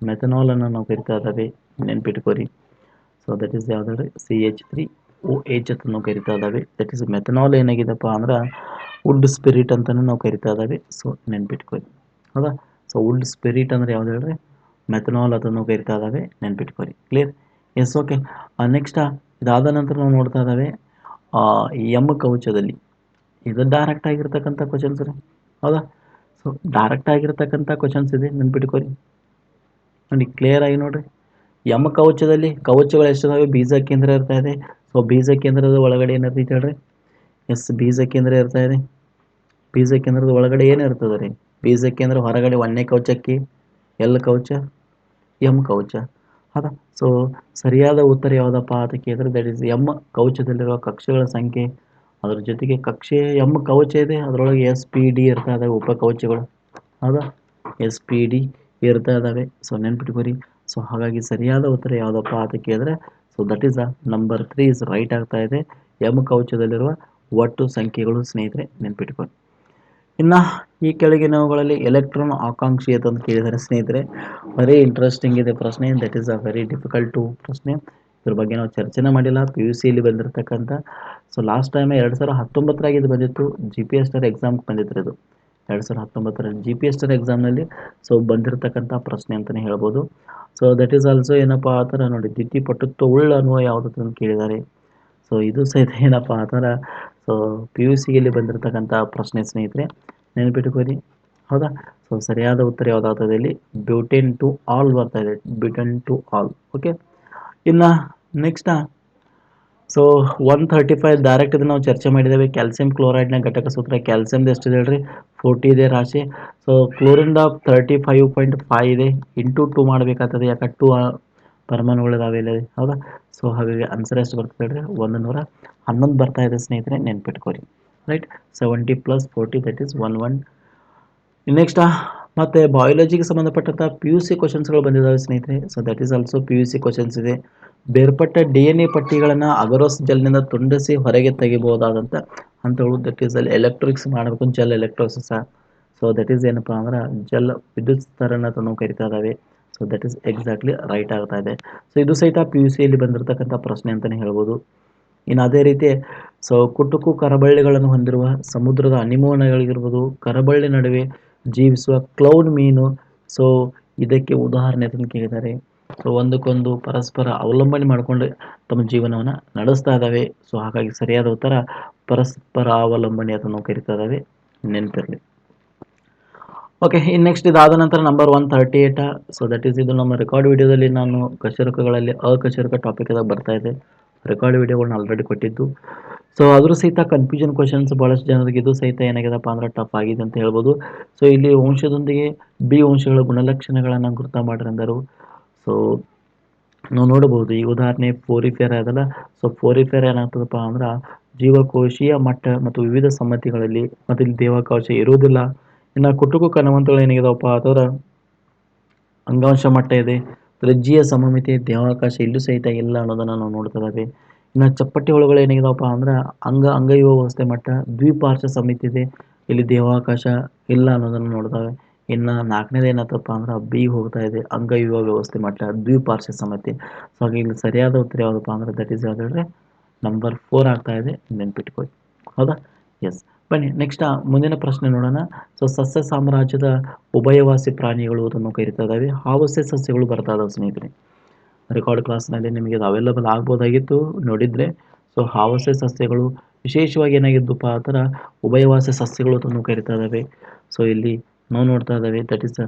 ಮೆಥನಾಲನ್ನು ನಾವು ಕರಿತಾ ಇದ್ದಾವೆ, ನೆನ್ಪಿಟ್ಕೋರಿ. ಸೊ ದಟ್ ಈಸ್ ಯಾವುದಾದ್ರೆ CH3OH ಅಂತ ನಾವು ಕರಿತಾ ಇದ್ದಾವೆ. ದಟ್ ಈಸ್ ಮೆಥನಾಲ್ ಏನಾಗಿದೆಪ್ಪ ಅಂದ್ರೆ ವುಡ್ ಸ್ಪಿರಿಟ್ ಅಂತಲೂ ನಾವು ಕರಿತಾ ಇದ್ದಾವೆ. ಸೊ ನೆನ್ಪಿಟ್ಕೋರಿ. ಹೌದಾ. ಸೊ ವುಡ್ ಸ್ಪಿರಿಟ್ ಅಂದರೆ ಯಾವ್ದು ಹೇಳ್ರಿ, ಮೆಥನಾಲ್ ಅಂತ ನಾವು ಕರಿತಾ ಇದ್ದಾವೆ, ನೆನ್ಪಿಟ್ಕೋರಿ. ಕ್ಲಿಯರ್. Yes, okay. ನೆಕ್ಸ್ಟ್ ಇದಾದ ನಂತರ ನಾವು ನೋಡ್ತಾ ಇದ್ದಾವೆ ಎಮ್ ಕವಚದಲ್ಲಿ. ಇದು ಡೈರೆಕ್ಟ್ ಆಗಿರ್ತಕ್ಕಂಥ ಕ್ವಶನ್ಸ್ ರೀ. ಹೌದಾ. ಸೊ ಡೈರೆಕ್ಟ್ ಆಗಿರ್ತಕ್ಕಂಥ ಕ್ವಶನ್ಸ್ ಇದೆ, ನೆನ್ಪಿಟ್ಕೋರಿ. ನೋಡಿ ಕ್ಲಿಯರ್ ಆಗಿ ನೋಡ್ರಿ. ಎಮ್ ಕವಚದಲ್ಲಿ ಕವಚಗಳು ಎಷ್ಟಿದಾವೆ, ಬೀಜ ಕೇಂದ್ರ ಇರ್ತಾ ಇದೆ. ಸೊ ಬೀಜ ಕೇಂದ್ರದ ಒಳಗಡೆ ಏನಿರ್ತೈತೆ ಹೇಳ್ರಿ. ಎಸ್, ಬೀಜ ಕೇಂದ್ರ ಇರ್ತಾ ಇದೆ. ಬೀಜ ಕೇಂದ್ರದ ಒಳಗಡೆ ಏನಿರ್ತದೆ ರೀ, ಬೀಜ ಕೇಂದ್ರ ಹೊರಗಡೆ 1ನೇ ಕವಚಕ್ಕೆ ಎಲ್ ಕವಚ, ಎಮ್ ಕವಚ. ಹೌದಾ. ಸೊ ಸರಿಯಾದ ಉತ್ತರ ಯಾವುದಪ್ಪ ಅಂತ ಕೇಳಿದ್ರೆ ದಟ್ ಈಸ್ ಎಮ್ ಕವಚದಲ್ಲಿರುವ ಕಕ್ಷೆಗಳ ಸಂಖ್ಯೆ. ಅದ್ರ ಜೊತೆಗೆ ಕಕ್ಷೆ ಎಮ್ ಕವಚ ಇದೆ, ಅದರೊಳಗೆ SPD ಇರ್ತಾ ಇದಾವೆ ಉಪಕವಚಗಳು. ಹೌದಾ. SPD ಇರ್ತಾ ಇದ್ದಾವೆ. ಸೊ ನೆನ್ಪಿಟ್ಕೋರಿ. ಸೊ ಹಾಗಾಗಿ ಸರಿಯಾದ ಉತ್ತರ ಯಾವುದಪ್ಪ ಅಂತ ಕೇಳಿದ್ರೆ so that is number 3 is right ಆಗ್ತಾ ಇದೆ. ಎಮ್ ಕವಚದಲ್ಲಿರುವ ಒಟ್ಟು ಸಂಖ್ಯೆಗಳು ಸ್ನೇಹಿತರೆ, ನೆನ್ಪಿಟ್ಕೊಳ್ಳಿ. ಇನ್ನು ಈ ಕೆಳಗಿನವುಗಳಲ್ಲಿ ಎಲೆಕ್ಟ್ರಾನ್ ಆಕಾಂಕ್ಷಿ ಅಂತ ಕೇಳಿದರೆ ಸ್ನೇಹಿತರೆ, ವೆರಿ ಇಂಟ್ರೆಸ್ಟಿಂಗ್ ಇದೆ ಪ್ರಶ್ನೆ. That is a very difficult to ಪ್ರಶ್ನೆ. ಇದ್ರ ಬಗ್ಗೆ ನಾವು ಚರ್ಚೆನೇ ಮಾಡಿಲ್ಲ. PUCಯಲ್ಲಿ ಬಂದಿರತಕ್ಕಂಥ ಸೊ ಲಾಸ್ಟ್ ಟೈಮ್ 2019 ಇದು ಬಂದಿತ್ತು. GPS ಎಕ್ಸಾಮ್ ಬಂದಿತ್ತು. ಇದು 2019 GPS ಎಕ್ಸಾಮ್ನಲ್ಲಿ ಸೊ ಬಂದಿರತಕ್ಕಂಥ ಪ್ರಶ್ನೆ ಅಂತಲೇ ಹೇಳ್ಬೋದು. ಸೊ ದಟ್ ಈಸ್ ಆಲ್ಸೋ ಏನಪ್ಪ ಆ ಥರ ನೋಡಿ, ದ್ಯುತಿಪಟುತ್ವ ಉಳ್ಳ ಅನ್ನುವ ಯಾವುದು ಅಂತ ಕೇಳಿದ್ದಾರೆ. ಸೊ ಇದು ಸಹಿತ ಏನಪ್ಪ ಆ ಥರ ಸೊ PUCಯಲ್ಲಿ ಬಂದಿರತಕ್ಕಂಥ ಪ್ರಶ್ನೆ ಸ್ನೇಹಿತರೆ, ನೆನಪಿಟ್ಕೋರಿ. ಹೌದಾ. ಸೊ ಸರಿಯಾದ ಉತ್ತರ ಯಾವುದಾಗ್ತದೆ ಇಲ್ಲಿ, ಬ್ಯೂಟೇನ್ ಟು ಆಲ್ ಬರ್ತಾ ಇದೆ, ಬ್ಯೂಟೇನ್ ಟು ಆಲ್. ಓಕೆ. ಇನ್ನು ನೆಕ್ಸ್ಟ್ ಸೊ 135 ಡೈರೆಕ್ಟ್ ಇದು ನಾವು ಚರ್ಚೆ ಮಾಡಿದ್ದೇವೆ. ಕ್ಯಾಲ್ಸಿಯಂ ಕ್ಲೋರೈಡ್ನ ಘಟಕ ಸೂತ್ರ, ಕ್ಯಾಲ್ಸಿಯಮ್ದು ಎಷ್ಟಿದೆ ಹೇಳ್ರಿ, 40 ಇದೆ ರಾಶಿ. ಸೊ ಕ್ಲೋರಿನ್ದ 35.5 ಇದೆ, ಇಂಟು 2 ಮಾಡಬೇಕಾಗ್ತದೆ. ಯಾಕೆ 2 ಪರಮಾಣುಗಳಿದಾವೆ ಇಲ್ಲಿ. ಹೌದಾ. ಸೊ ಹಾಗಾಗಿ ಆನ್ಸರ್ ಎಷ್ಟು ಬರ್ತದೆ ಹೇಳ್ರಿ, 111 ಬರ್ತಾ ಇದೆ ಸ್ನೇಹಿತರೆ, ನೆನ್ಪಿಟ್ಕೋರಿ. ರೈಟ್. 70 + 40 that is 11. ನೆಕ್ಸ್ಟ್ ಮತ್ತೆ ಬಯಾಲಜಿಗೆ ಸಂಬಂಧಪಟ್ಟಂಥ PUC ಕ್ವಶನ್ಸ್ಗಳು ಬಂದಿದ್ದಾವೆ ಸ್ನೇಹಿತರೆ. So that is also PUC questions ಇದೆ. ಬೇರ್ಪಟ್ಟ DNA ಪಟ್ಟಿಗಳನ್ನು ಅಗರೋಸ್ ಜೆಲ್ನಿಂದ ತುಂಡಿಸಿ ಹೊರಗೆ ತೆಗಿಬಹುದಾದಂಥ ಹಂತಗಳು. ದಟ್ ಈಸ್ ಅಲ್ಲಿ ಎಲೆಕ್ಟ್ರಿಕ್ಸ್ ಮಾಡಬೇಕು, ಜೆಲ್ ಎಲೆಕ್ಟ್ರೋಸಿಸ. ಸೊ ದಟ್ ಈಸ್ ಏನಪ್ಪ ಅಂದ್ರೆ ಜೆಲ್ ವಿದ್ಯುತ್ ಸ್ತರಣ ಅಂತ ನಾವು ಕರಿತಾ ಇದ್ದಾವೆ. So that is exactly right ಆಗ್ತಾ ಇದೆ. ಸೊ ಇದು ಸಹಿತ PUCಯಲ್ಲಿ ಬಂದಿರತಕ್ಕಂಥ ಪ್ರಶ್ನೆ ಅಂತಲೇ ಹೇಳ್ಬೋದು. ಇನ್ನು ಅದೇ ರೀತಿ ಸೊ ಕುಟುಕು ಕರಬಳ್ಳಿಗಳನ್ನು ಹೊಂದಿರುವ ಸಮುದ್ರದ ಅನಿಮೋನಗಳಿಗಿರ್ಬೋದು, ಕರಬಳ್ಳಿ ನಡುವೆ ಜೀವಿಸುವ ಕ್ಲೌನ್ ಮೀನು. ಸೊ ಇದಕ್ಕೆ ಉದಾಹರಣೆ ಅಂತ ಕೇಳಿದ್ದಾರೆ. ಸೊ ಒಂದಕ್ಕೊಂದು ಪರಸ್ಪರ ಅವಲಂಬನೆ ಮಾಡಿಕೊಂಡು ತಮ್ಮ ಜೀವನವನ್ನು ನಡೆಸ್ತಾ ಇದ್ದಾವೆ. ಸೊ ಹಾಗಾಗಿ ಸರಿಯಾದ ಉತ್ತರ ಪರಸ್ಪರ ಅವಲಂಬನೆ ಅಂತ ನಾವು ಕರಿತಾ ಇದ್ದಾವೆ, ನೆನಪಿರಲಿ. ಓಕೆ, ಇನ್ನು ನೆಕ್ಸ್ಟ್ ಇದಾದ ನಂತರ ನಂಬರ್ 138. ಸೊ ದಟ್ ಈಸ್ ಇದು ನಮ್ಮ ರೆಕಾರ್ಡ್ ವಿಡಿಯೋದಲ್ಲಿ ನಾನು ಕಶೇರುಕಗಳಲ್ಲಿ ಅಕಶೇರುಕ ಟಾಪಿಕ್ ಅದಾಗ ಬರ್ತಾ ಇದೆ. ರೆಕಾರ್ಡ್ ವಿಡಿಯೋಗಳನ್ನ ಆಲ್ರೆಡಿ ಕೊಟ್ಟಿದ್ದು. ಸೊ ಅದ್ರ ಸಹಿತ ಕನ್ಫ್ಯೂಷನ್ ಕ್ವಶನ್ಸ್ ಭಾಳಷ್ಟು ಜನರಿಗೆ ಇದು ಸಹಿತ ಏನಾಗಿದೆಪ್ಪ ಅಂದ್ರೆ ಟಫ್ ಆಗಿದೆ ಅಂತ ಹೇಳ್ಬೋದು. ಸೊ ಇಲ್ಲಿ ವಂಶದೊಂದಿಗೆ ಬಿ ವಂಶಗಳ ಗುಣಲಕ್ಷಣಗಳನ್ನು ಗುರ್ತ ಮಾಡ್ರಿ ಅಂದರು. ಸೊ ನಾವು ನೋಡಬಹುದು ಈ ಉದಾಹರಣೆ ಫೋರಿಫೇರ್ ಅದಲ್ಲ. ಸೊ ಫೋರಿಫೇರ್ ಏನಾಗ್ತದಪ್ಪ ಅಂದ್ರೆ ಜೀವಕೋಶೀಯ ಮಟ್ಟ ಮತ್ತು ವಿವಿಧ ಸಮ್ಮತಿಗಳಲ್ಲಿ ಮತ್ತು ಇಲ್ಲಿ ದೇಹಾವಕಾಶ ಇರುವುದಿಲ್ಲ. ಇನ್ನು ಕುಟುಕು ಕಣವಂತಗಳು ಏನಾಗಿದಾವಪ್ಪ ಅದರ ಅಂಗಾಂಶ ಮಟ್ಟ ಇದೆ, ತ್ರಿಜ್ಯೀಯ ಸಮಮಿತಿ, ದೇಹಾವಕಾಶ ಇಲ್ಲೂ ಸಹಿತ ಇಲ್ಲ ಅನ್ನೋದನ್ನು ನಾವು ನೋಡ್ತಾ ಇದ್ದೇವೆ. ಇನ್ನು ಚಪ್ಪಟೆ ಹುಳುಗಳು ಏನಾಗಿದಾವಪ್ಪ ಅಂದ್ರೆ ಅಂಗಯುವ ವ್ಯವಸ್ಥೆ ಮಟ್ಟ, ದ್ವಿಪಾರ್ಶ್ವ ಸಮಿತಿ ಇದೆ, ಇಲ್ಲಿ ದೇಹಾವಕಾಶ ಇಲ್ಲ ಅನ್ನೋದನ್ನು ನೋಡ್ತೇವೆ. ಇನ್ನು ನಾಲ್ಕನೇದು ಏನತ್ತಪ್ಪ ಅಂದ್ರೆ ಬಿ ಹೋಗ್ತಾ ಇದೆ, ಅಂಗಯುವ ವ್ಯವಸ್ಥೆ ಮಟ್ಟ, ದ್ವಿಪಾರ್ಶ್ವ ಸಮಿತಿ. ಸೊ ಹಾಗೆ ಇಲ್ಲಿ ಸರಿಯಾದ ಉತ್ತರ ಯಾವುದಪ್ಪ ಅಂದ್ರೆ ದಟ್ ಈಸ್ ಯಾವುದಂದ್ರೆ ನಂಬರ್ 4 ಆಗ್ತಾ ಇದೆ, ನೆನ್ಪಿಟ್ಕೊಳ್ಳಿ. ಹೌದಾ? ಎಸ್. ಬನ್ನಿ ನೆಕ್ಸ್ಟ್ ಮುಂದಿನ ಪ್ರಶ್ನೆ ನೋಡೋಣ. ಸೊ ಸಸ್ಯ ಸಾಮ್ರಾಜ್ಯದ ಉಭಯವಾಸಿ ಪ್ರಾಣಿಗಳು ಅದನ್ನು ಕರಿತಾ ಇದ್ದಾವೆ. ಹಾವಸೆ ಸಸ್ಯಗಳು ಬರ್ತಾ ಇದಾವೆ ಸ್ನೇಹಿತರೆ. ರೆಕಾರ್ಡ್ ಕ್ಲಾಸ್ನಲ್ಲಿ ನಿಮಗೆ ಅದು ಅವೈಲಬಲ್ ಆಗ್ಬೋದಾಗಿತ್ತು ನೋಡಿದರೆ. ಸೊ ಹಾವಸೆ ಸಸ್ಯಗಳು ವಿಶೇಷವಾಗಿ ಏನಾಗಿದ್ದಪ್ಪ ಆ ಥರ ಉಭಯವಾಸಿ ಸಸ್ಯಗಳು ಅದನ್ನು ಕರಿತಾ ಇದ್ದಾವೆ. ಸೊ ಇಲ್ಲಿ ನಾವು ನೋಡ್ತಾ ಇದ್ದಾವೆ ದಟ್ ಈಸ್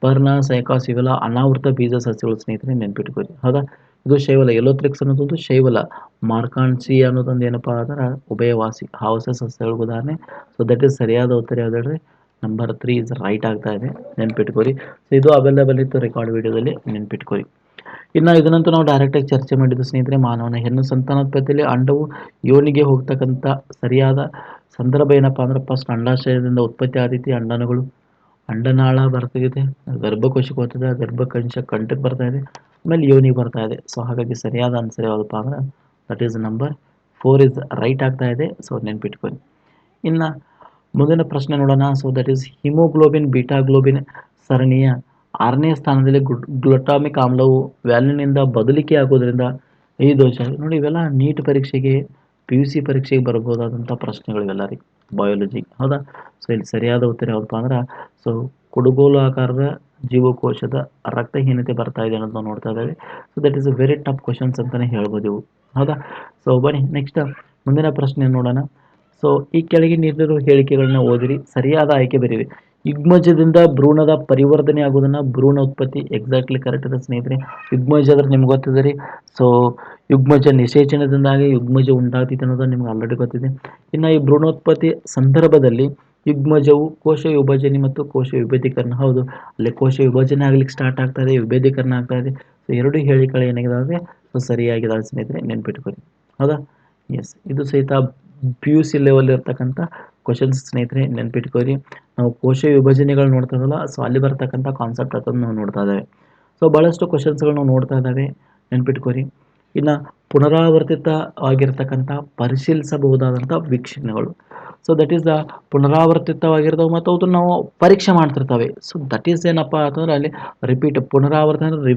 ಪರ್ಣ, ಸೈಕಾಸ್ ಇವೆಲ್ಲ ಅನಾವೃತ ಬೀಜ ಸಸ್ಯಗಳು ಸ್ನೇಹಿತರೆ, ನೆನ್ಪಿಟ್ಕೊಳ್ಳಿ. ಹೌದಾ? ಇದು ಶೈವಲ, ಎಲೋತ್ರಿಕ್ಸ್ ಅನ್ನೋದೊಂದು ಶೈವಲ, ಮಾರ್ಕಾನ್ಸಿ ಅನ್ನೋದೊಂದು ಏನಪ್ಪ ಅಂದ್ರೆ ಉಭಯವಾಸಿ ಹಾವಸೆ ಸಸ್ಯಗಳ ಉದಾಹರಣೆ. ಸೊ ದಟ್ ಈಸ್ ಸರಿಯಾದ ಉತ್ತರ ಯಾವುದ್ರಿ? ನಂಬರ್ 3 ಇಸ್ ರೈಟ್ ಆಗ್ತಾ ಇದೆ, ನೆನ್ಪಿಟ್ಕೊರಿ. ಸೊ ಇದು ಅವೈಲೇಬಲ್ ಇತ್ತು ರೆಕಾರ್ಡ್ ವಿಡಿಯೋದಲ್ಲಿ, ನೆನ್ಪಿಟ್ಕೊರಿ. ಇನ್ನು ಇದನ್ನಂತೂ ನಾವು ಡೈರೆಕ್ಟಾಗಿ ಚರ್ಚೆ ಮಾಡಿದ್ದು ಸ್ನೇಹಿತರೆ. ಮಾನವನ ಹೆಣ್ಣು ಸಂತಾನೋತ್ಪತ್ತಿಯಲ್ಲಿ ಅಂಡವು ಯೋನಿಗೆ ಹೋಗ್ತಕ್ಕಂಥ ಸರಿಯಾದ ಸಂದರ್ಭ ಏನಪ್ಪ ಅಂದ್ರೆ ಫಸ್ಟ್ ಅಂಡಾಶಯದಿಂದ ಉತ್ಪತ್ತಿ ಆದೈತಿ, ಅಂಡಾಣುಗಳು ಅಂಡನಾಳ ಬರ್ತಿದೆ, ಗರ್ಭಕೋಶಕ್ಕೆ ಹೋಗ್ತದೆ, ಗರ್ಭಕೋಶ ಕಂಠಕ್ಕೆ ಬರ್ತಾ ಇದೆ, ಆಮೇಲೆ ಯೋನಿಗೆ ಬರ್ತಾ ಇದೆ. ಸೊ ಹಾಗಾಗಿ ಸರಿಯಾದ ಆನ್ಸರ್ ಯಾವುದಪ್ಪ ಅಂದ್ರೆ that is number 4 is right ಆಗ್ತಾ ಇದೆ. ಸೊ ನೆನ್ಪಿಟ್ಕೊಳ್ಳಿ. ಇನ್ನು ಮುಂದಿನ ಪ್ರಶ್ನೆ ನೋಡೋಣ. ಸೊ ದಟ್ ಈಸ್ ಹಿಮೋಗ್ಲೋಬಿನ್ ಬೀಟಾಗ್ಲೋಬಿನ್ ಸರಣಿಯ 6ನೇ ಸ್ಥಾನದಲ್ಲಿ ಗ್ಲುಟಾಮಿಕ್ ಆಮ್ಲವು ವ್ಯಾಲಿನಿಂದ ಬದಲಿಕೆ ಆಗೋದ್ರಿಂದ ಈ ದೋಷ ನೋಡಿ. ಇವೆಲ್ಲ ನೀಟ್ ಪರೀಕ್ಷೆಗೆ PUC ಪರೀಕ್ಷೆಗೆ ಬರ್ಬೋದಾದಂಥ ಪ್ರಶ್ನೆಗಳು ಇವೆಲ್ಲ ರೀ, ಬಯಾಲಜಿ. ಹೌದಾ? ಸೊ ಇಲ್ಲಿ ಸರಿಯಾದ ಉತ್ತರ ಯಾವುದಪ್ಪ ಅಂದ್ರೆ ಸೊ ಕುಡುಗೋಲು ಆಕಾರದ ಜೀವಕೋಶದ ರಕ್ತಹೀನತೆ ಬರ್ತಾ ಇದೆ ಅನ್ನೋದು ನಾವು ನೋಡ್ತಾ ಇದ್ದೇವೆ. So that is a very tough questions ಅಂತಲೇ ಹೇಳ್ಬೋದು ಇವು. ಹೌದಾ? ಸೊ ಬನ್ನಿ ನೆಕ್ಸ್ಟ್ ಮುಂದಿನ ಪ್ರಶ್ನೆ ನೋಡೋಣ. ಸೊ ಈ ಕೆಳಗೆ ನೀಡಿರುವ ಹೇಳಿಕೆಗಳನ್ನ ಓದಿರಿ, ಸರಿಯಾದ ಆಯ್ಕೆ ಬರೀರಿ. ಯುಗ್ಮಜದಿಂದ ಭ್ರೂಣದ ಪರಿವರ್ತನೆ ಆಗೋದನ್ನ ಭ್ರೂಣ ಉತ್ಪತ್ತಿ, ಎಕ್ಸಾಕ್ಟ್ಲಿ ಕರೆಕ್ಟ್ ಇದೆ ಸ್ನೇಹಿತರೆ. ಯುಗ್ಮಜ ಅಂದ್ರೆ ನಿಮ್ಗೆ ಗೊತ್ತಿದೆ ರೀ. ಸೊ ಯುಗ್ಮಜ ನಿಷೇಚನದಿಂದಾಗಿ ಯುಗ್ಮಜ ಉಂಟಾಗ್ತಿದೆ ಅನ್ನೋದು ನಿಮ್ಗೆ ಆಲ್ರೆಡಿ ಗೊತ್ತಿದೆ. ಇನ್ನು ಈ ಭ್ರೂಣೋತ್ಪತ್ತಿ ಸಂದರ್ಭದಲ್ಲಿ ಯುಗ್ಮಜವು ಕೋಶ ವಿಭಜನೆ ಮತ್ತು ಕೋಶ ವಿಭೇದೀಕರಣ, ಹೌದು ಅಲ್ಲಿ ಕೋಶ ವಿಭಜನೆ ಆಗ್ಲಿಕ್ಕೆ ಸ್ಟಾರ್ಟ್ ಆಗ್ತಾ ಇದೆ, ವಿಭೇದೀಕರಣ ಆಗ್ತಾ ಇದೆ. ಸೊ ಎರಡು ಹೇಳಿಕೆಗಳು ಏನಾಗಿದಾವೆ? ಸೊ ಸರಿಯಾಗಿದ್ದಾವೆ ಸ್ನೇಹಿತರೆ, ನೆನ್ಪಿಟ್ಕೊಳ್ಳಿ. ಹೌದಾ? ಎಸ್. ಇದು ಸಹಿತ PUC ಲೆವೆಲ್ ಇರ್ತಕ್ಕಂಥ ಕ್ವಶನ್ಸ್ ಸ್ನೇಹಿತರೆ, ನೆನ್ಪಿಟ್ಕೊಳ್ಳಿ. ನಾವು ಕೋಶ ವಿಭಜನೆಗಳು ನೋಡ್ತಾ ಇದ್ದಲ್ಲ, ಸೊ ಅಲ್ಲಿ ಬರ್ತಕ್ಕಂಥ ಕಾನ್ಸೆಪ್ಟ್ ಅದನ್ನು ನಾವು ನೋಡ್ತಾ ಇದ್ದೇವೆ. ಸೊ ಭಾಳಷ್ಟು ಕ್ವಶನ್ಸ್ಗಳು ನಾವು ನೋಡ್ತಾ ಇದ್ದಾವೆ, ನೆನ್ಪಿಟ್ಕೊಳ್ಳಿ. ಇನ್ನು ಪುನರಾವರ್ತಿತ ಆಗಿರ್ತಕ್ಕಂಥ ಪರಿಶೀಲಿಸಬಹುದಾದಂಥ ವೀಕ್ಷಣೆಗಳು. ಸೊ ದಟ್ ಈಸ್ ದ ಪುನರಾವರ್ತಿತವಾಗಿರ್ತಾವೆ ಮತ್ತು ಅದನ್ನು ನಾವು ಪರೀಕ್ಷೆ ಮಾಡ್ತಿರ್ತವೆ. ಸೊ ದಟ್ ಈಸ್ ಏನಪ್ಪ ಅಂತಂದ್ರೆ ಅಲ್ಲಿ ರಿಪೀಟ್, ಪುನರಾವರ್ತನೆ ಅಂದರೆ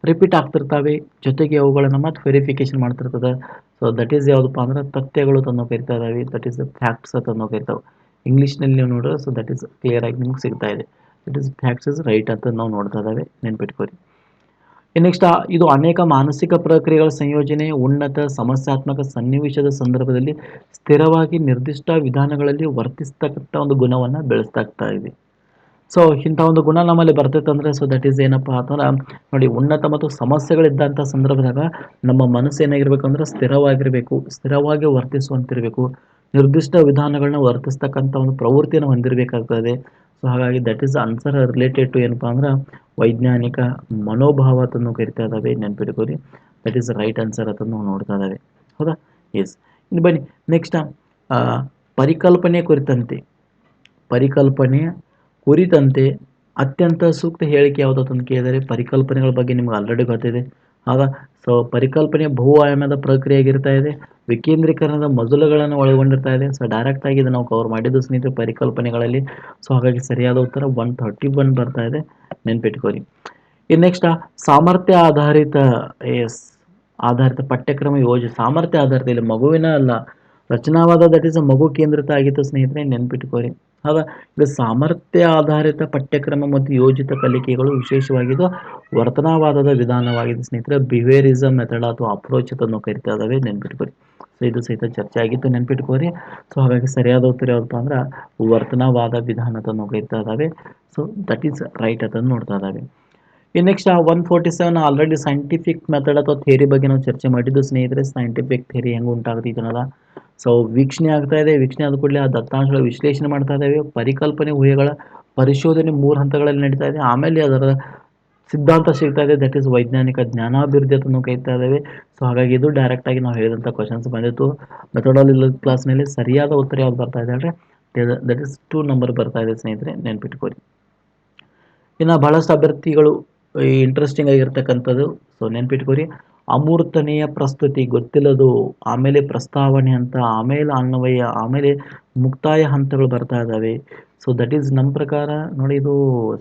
ರಿಪೀಟ್ ಆಗ್ತಿರ್ತವೆ, ಜೊತೆಗೆ ಅವುಗಳನ್ನು ಮತ್ತೆ ವೆರಿಫಿಕೇಶನ್ ಮಾಡ್ತಿರ್ತದೆ. ಸೊ ದಟ್ ಈಸ್ ಯಾವುದಪ್ಪ ಅಂದ್ರೆ ತಥ್ಯಗಳು ತಂದು ಕರಿತಾ ಇದ್ದಾವೆ, ದಟ್ ಈಸ್ ಫ್ಯಾಕ್ಟ್ಸ್ ತಂದು ಕರಿತಾವೆ. ಇಂಗ್ಲೀಷ್ನಲ್ಲಿ ನೀವು ನೋಡಿದ್ರೆ ಸೊ ದಟ್ ಈಸ್ ಕ್ಲಿಯರ್ ಆಗಿ ನಿಮ್ಗೆ ಸಿಗ್ತಾ ಇದೆ. That is facts is right ಅಂತ ನಾವು ನೋಡ್ತಾ ಇದ್ದಾವೆ, ನೆನ್ಪಿಟ್ಕೊರಿ. ನೆಕ್ಸ್ಟ್ ಇದು ಅನೇಕ ಮಾನಸಿಕ ಪ್ರಕ್ರಿಯೆಗಳ ಸಂಯೋಜನೆ ಉನ್ನತ ಸಮಸ್ಯಾತ್ಮಕ ಸನ್ನಿವೇಶದ ಸಂದರ್ಭದಲ್ಲಿ ಸ್ಥಿರವಾಗಿ ನಿರ್ದಿಷ್ಟ ವಿಧಾನಗಳಲ್ಲಿ ವರ್ತಿಸ್ತಕ್ಕಂಥ ಒಂದು ಗುಣವನ್ನು ಬೆಳೆಸ್ತಾ ಇದೆ. ಸೊ ಇಂಥ ಒಂದು ಗುಣ ನಮ್ಮಲ್ಲಿ ಬರ್ತೈತೆ ಅಂದರೆ ಸೊ ದಟ್ ಈಸ್ ಏನಪ್ಪ ಅಂತಂದ್ರೆ ನೋಡಿ, ಉನ್ನತ ಮತ್ತು ಸಮಸ್ಯೆಗಳಿದ್ದಂಥ ಸಂದರ್ಭದಾಗ ನಮ್ಮ ಮನಸ್ಸು ಏನಾಗಿರ್ಬೇಕಂದ್ರೆ ಸ್ಥಿರವಾಗಿ ವರ್ತಿಸುವಂತಿರಬೇಕು, ನಿರ್ದಿಷ್ಟ ವಿಧಾನಗಳನ್ನ ವರ್ತಿಸ್ತಕ್ಕಂಥ ಒಂದು ಪ್ರವೃತ್ತಿಯನ್ನು ಹೊಂದಿರಬೇಕಾಗ್ತದೆ. ಸೊ ಹಾಗಾಗಿ that is answer related to ಏನಪ್ಪ ಅಂದ್ರೆ ವೈಜ್ಞಾನಿಕ ಮನೋಭಾವ ಅಂತಂದು ಕರಿತಾ ಇದ್ದಾವೆ, ನೆನ್ಪಿಟ್ಕೋರಿ. ದಟ್ ಈಸ್ ರೈಟ್ ಆನ್ಸರ್ ಅಂತ ನಾವು ನೋಡ್ತಾ ಇದ್ದಾವೆ. ಹೌದಾ? ಎಸ್. ಇನ್ನು ಬನ್ನಿ ನೆಕ್ಸ್ಟ್ ಪರಿಕಲ್ಪನೆ ಕುರಿತಂತೆ ಅತ್ಯಂತ ಸೂಕ್ತ ಹೇಳಿಕೆ ಯಾವುದು ಅಂತ ಕೇಳಿದರೆ ಪರಿಕಲ್ಪನೆಗಳ ಬಗ್ಗೆ ನಿಮ್ಗೆ ಆಲ್ರೆಡಿ ಗೊತ್ತಿದೆ. ಆಗ ಸೊ ಪರಿಕಲ್ಪನೆ ಬಹು ಆಯಾಮದ ಪ್ರಕ್ರಿಯೆ ಆಗಿರ್ತಾ ಇದೆ, ವಿಕೇಂದ್ರೀಕರಣದ ಮಜಲುಗಳನ್ನು ಒಳಗೊಂಡಿರ್ತಾ ಇದೆ. ಸೊ ಡೈರೆಕ್ಟಾಗಿ ಇದು ನಾವು ಕವರ್ ಮಾಡಿದ್ದು ಸ್ನೇಹಿತರೆ ಪರಿಕಲ್ಪನೆಗಳಲ್ಲಿ. ಸೊ ಹಾಗಾಗಿ ಸರಿಯಾದ ಉತ್ತರ 131 ಬರ್ತಾ ಇದೆ, ನೆನ್ಪಿಟ್ಕೋರಿ. ಇನ್ನು ನೆಕ್ಸ್ಟ್ ಸಾಮರ್ಥ್ಯ ಆಧಾರಿತ ಪಠ್ಯಕ್ರಮ ಸಾಮರ್ಥ್ಯ ಆಧಾರಿತ, ಇಲ್ಲಿ ಮಗುವಿನ ಅಲ್ಲ, ರಚನಾವಾದ ದಟ್ ಈಸ್ ಮಗು ಕೇಂದ್ರಿತ ಆಗಿತ್ತು ಸ್ನೇಹಿತರೆ, ನೆನ್ಪಿಟ್ಕೋರಿ. ಆಗ ಇದು ಸಾಮರ್ಥ್ಯ ಆಧಾರಿತ ಪಠ್ಯಕ್ರಮ ಮತ್ತು ಯೋಜಿತ ಕಲಿಕೆಗಳು ವಿಶೇಷವಾಗಿದ್ದು ವರ್ತನಾವಾದದ ವಿಧಾನವಾಗಿದೆ ಸ್ನೇಹಿತರೆ. ಬಿಹೇವಿಯರಿಸಮ್ ಮೆಥಡ್ ಅಥವಾ ಅಪ್ರೋಚ್ ಅನ್ನು ಕರಿತಾ ಇದ್ದಾವೆ, ನೆನ್ಪಿಟ್ಕೋರಿ. ಸೊ ಇದು ಸಹಿತ ಚರ್ಚೆ ಆಗಿತ್ತು, ನೆನ್ಪಿಟ್ಕೋರಿ. ಸೊ ಹಾಗಾಗಿ ಸರಿಯಾದ ಉತ್ತರ ಯಾವಪ್ಪ ಅಂದ್ರೆ ವರ್ತನವಾದ ವಿಧಾನದ ನೋಡ್ತಾ ಇದ್ದಾವೆ. ಸೊ ದಟ್ ಈಸ್ ರೈಟ್ ಅದನ್ನು ನೋಡ್ತಾ ಇದ್ದಾವೆ. ಈ ನೆಕ್ಸ್ಟ್ 147 ಆಲ್ರೆಡಿ ಸೈಂಟಿಫಿಕ್ ಮೆಥಡ್ ಅಥವಾ ಥಿಯರಿ ಬಗ್ಗೆ ನಾವು ಚರ್ಚೆ ಮಾಡಿದ್ದು ಸ್ನೇಹಿತರೆ. ಸೈಂಟಿಫಿಕ್ ಥಿಯರಿ ಹೆಂಗೆ ಉಂಟಾಗುತ್ತೆ ಅನ್ನೋದ. ಸೊ ವೀಕ್ಷಣೆ ಆಗ್ತಾ ಇದೆ, ವೀಕ್ಷಣೆ ಆದ ಕೂಡಲೇ ಆ ದತ್ತಾಂಶಗಳ ವಿಶ್ಲೇಷಣೆ ಮಾಡ್ತಾ ಇದ್ದೇವೆ, ಪರಿಕಲ್ಪನೆ ಊಹೆಗಳ ಪರಿಶೋಧನೆ 3 ಹಂತಗಳಲ್ಲಿ ನಡೀತಾ ಇದೆ, ಆಮೇಲೆ ಅದರ ಸಿದ್ಧಾಂತ ಸಿಗ್ತಾ ಇದೆ, ದಟ್ ಈಸ್ ವೈಜ್ಞಾನಿಕ ಜ್ಞಾನಾಭಿವೃದ್ಧಿ ಅಂತ ಕೈತಾ ಇದ್ದೇವೆ. ಸೊ ಹಾಗಾಗಿ ಇದು ಡೈರೆಕ್ಟ್ ಆಗಿ ನಾವು ಹೇಳಿದಂಥ ಕ್ವಶನ್ಸ್ ಬಂದಿತ್ತು ಮೆಥಡಾಲಜಿ ಕ್ಲಾಸ್ನಲ್ಲಿ. ಸರಿಯಾದ ಉತ್ತರ ಯಾವ್ದು ಬರ್ತಾ ಇದೆ ಅಂದರೆ ದಟ್ ಈಸ್ 2 ನಂಬರ್ ಬರ್ತಾ ಇದೆ ಸ್ನೇಹಿತರೆ, ನೆನ್ಪಿಟ್ಕೊಳ್ಳಿ. ಇನ್ನು ಬಹಳಷ್ಟು ಅಭ್ಯರ್ಥಿಗಳು ಇಂಟ್ರೆಸ್ಟಿಂಗ್ ಆಗಿರ್ತಕ್ಕಂಥದ್ದು, ಸೊ ನೆನ್ಪಿಟ್ಕೋರಿ, ಅಮೂರ್ತನೆಯ ಪ್ರಸ್ತುತಿ ಗೊತ್ತಿಲ್ಲದು, ಆಮೇಲೆ ಪ್ರಸ್ತಾವನೆ ಅಂತ, ಆಮೇಲೆ ಅನ್ವಯ, ಆಮೇಲೆ ಮುಕ್ತಾಯ ಹಂತಗಳು ಬರ್ತಾ ಇದ್ದಾವೆ. ಸೊ ದಟ್ ಈಸ್ ನಮ್ಮ ಪ್ರಕಾರ ನೋಡಿ, ಇದು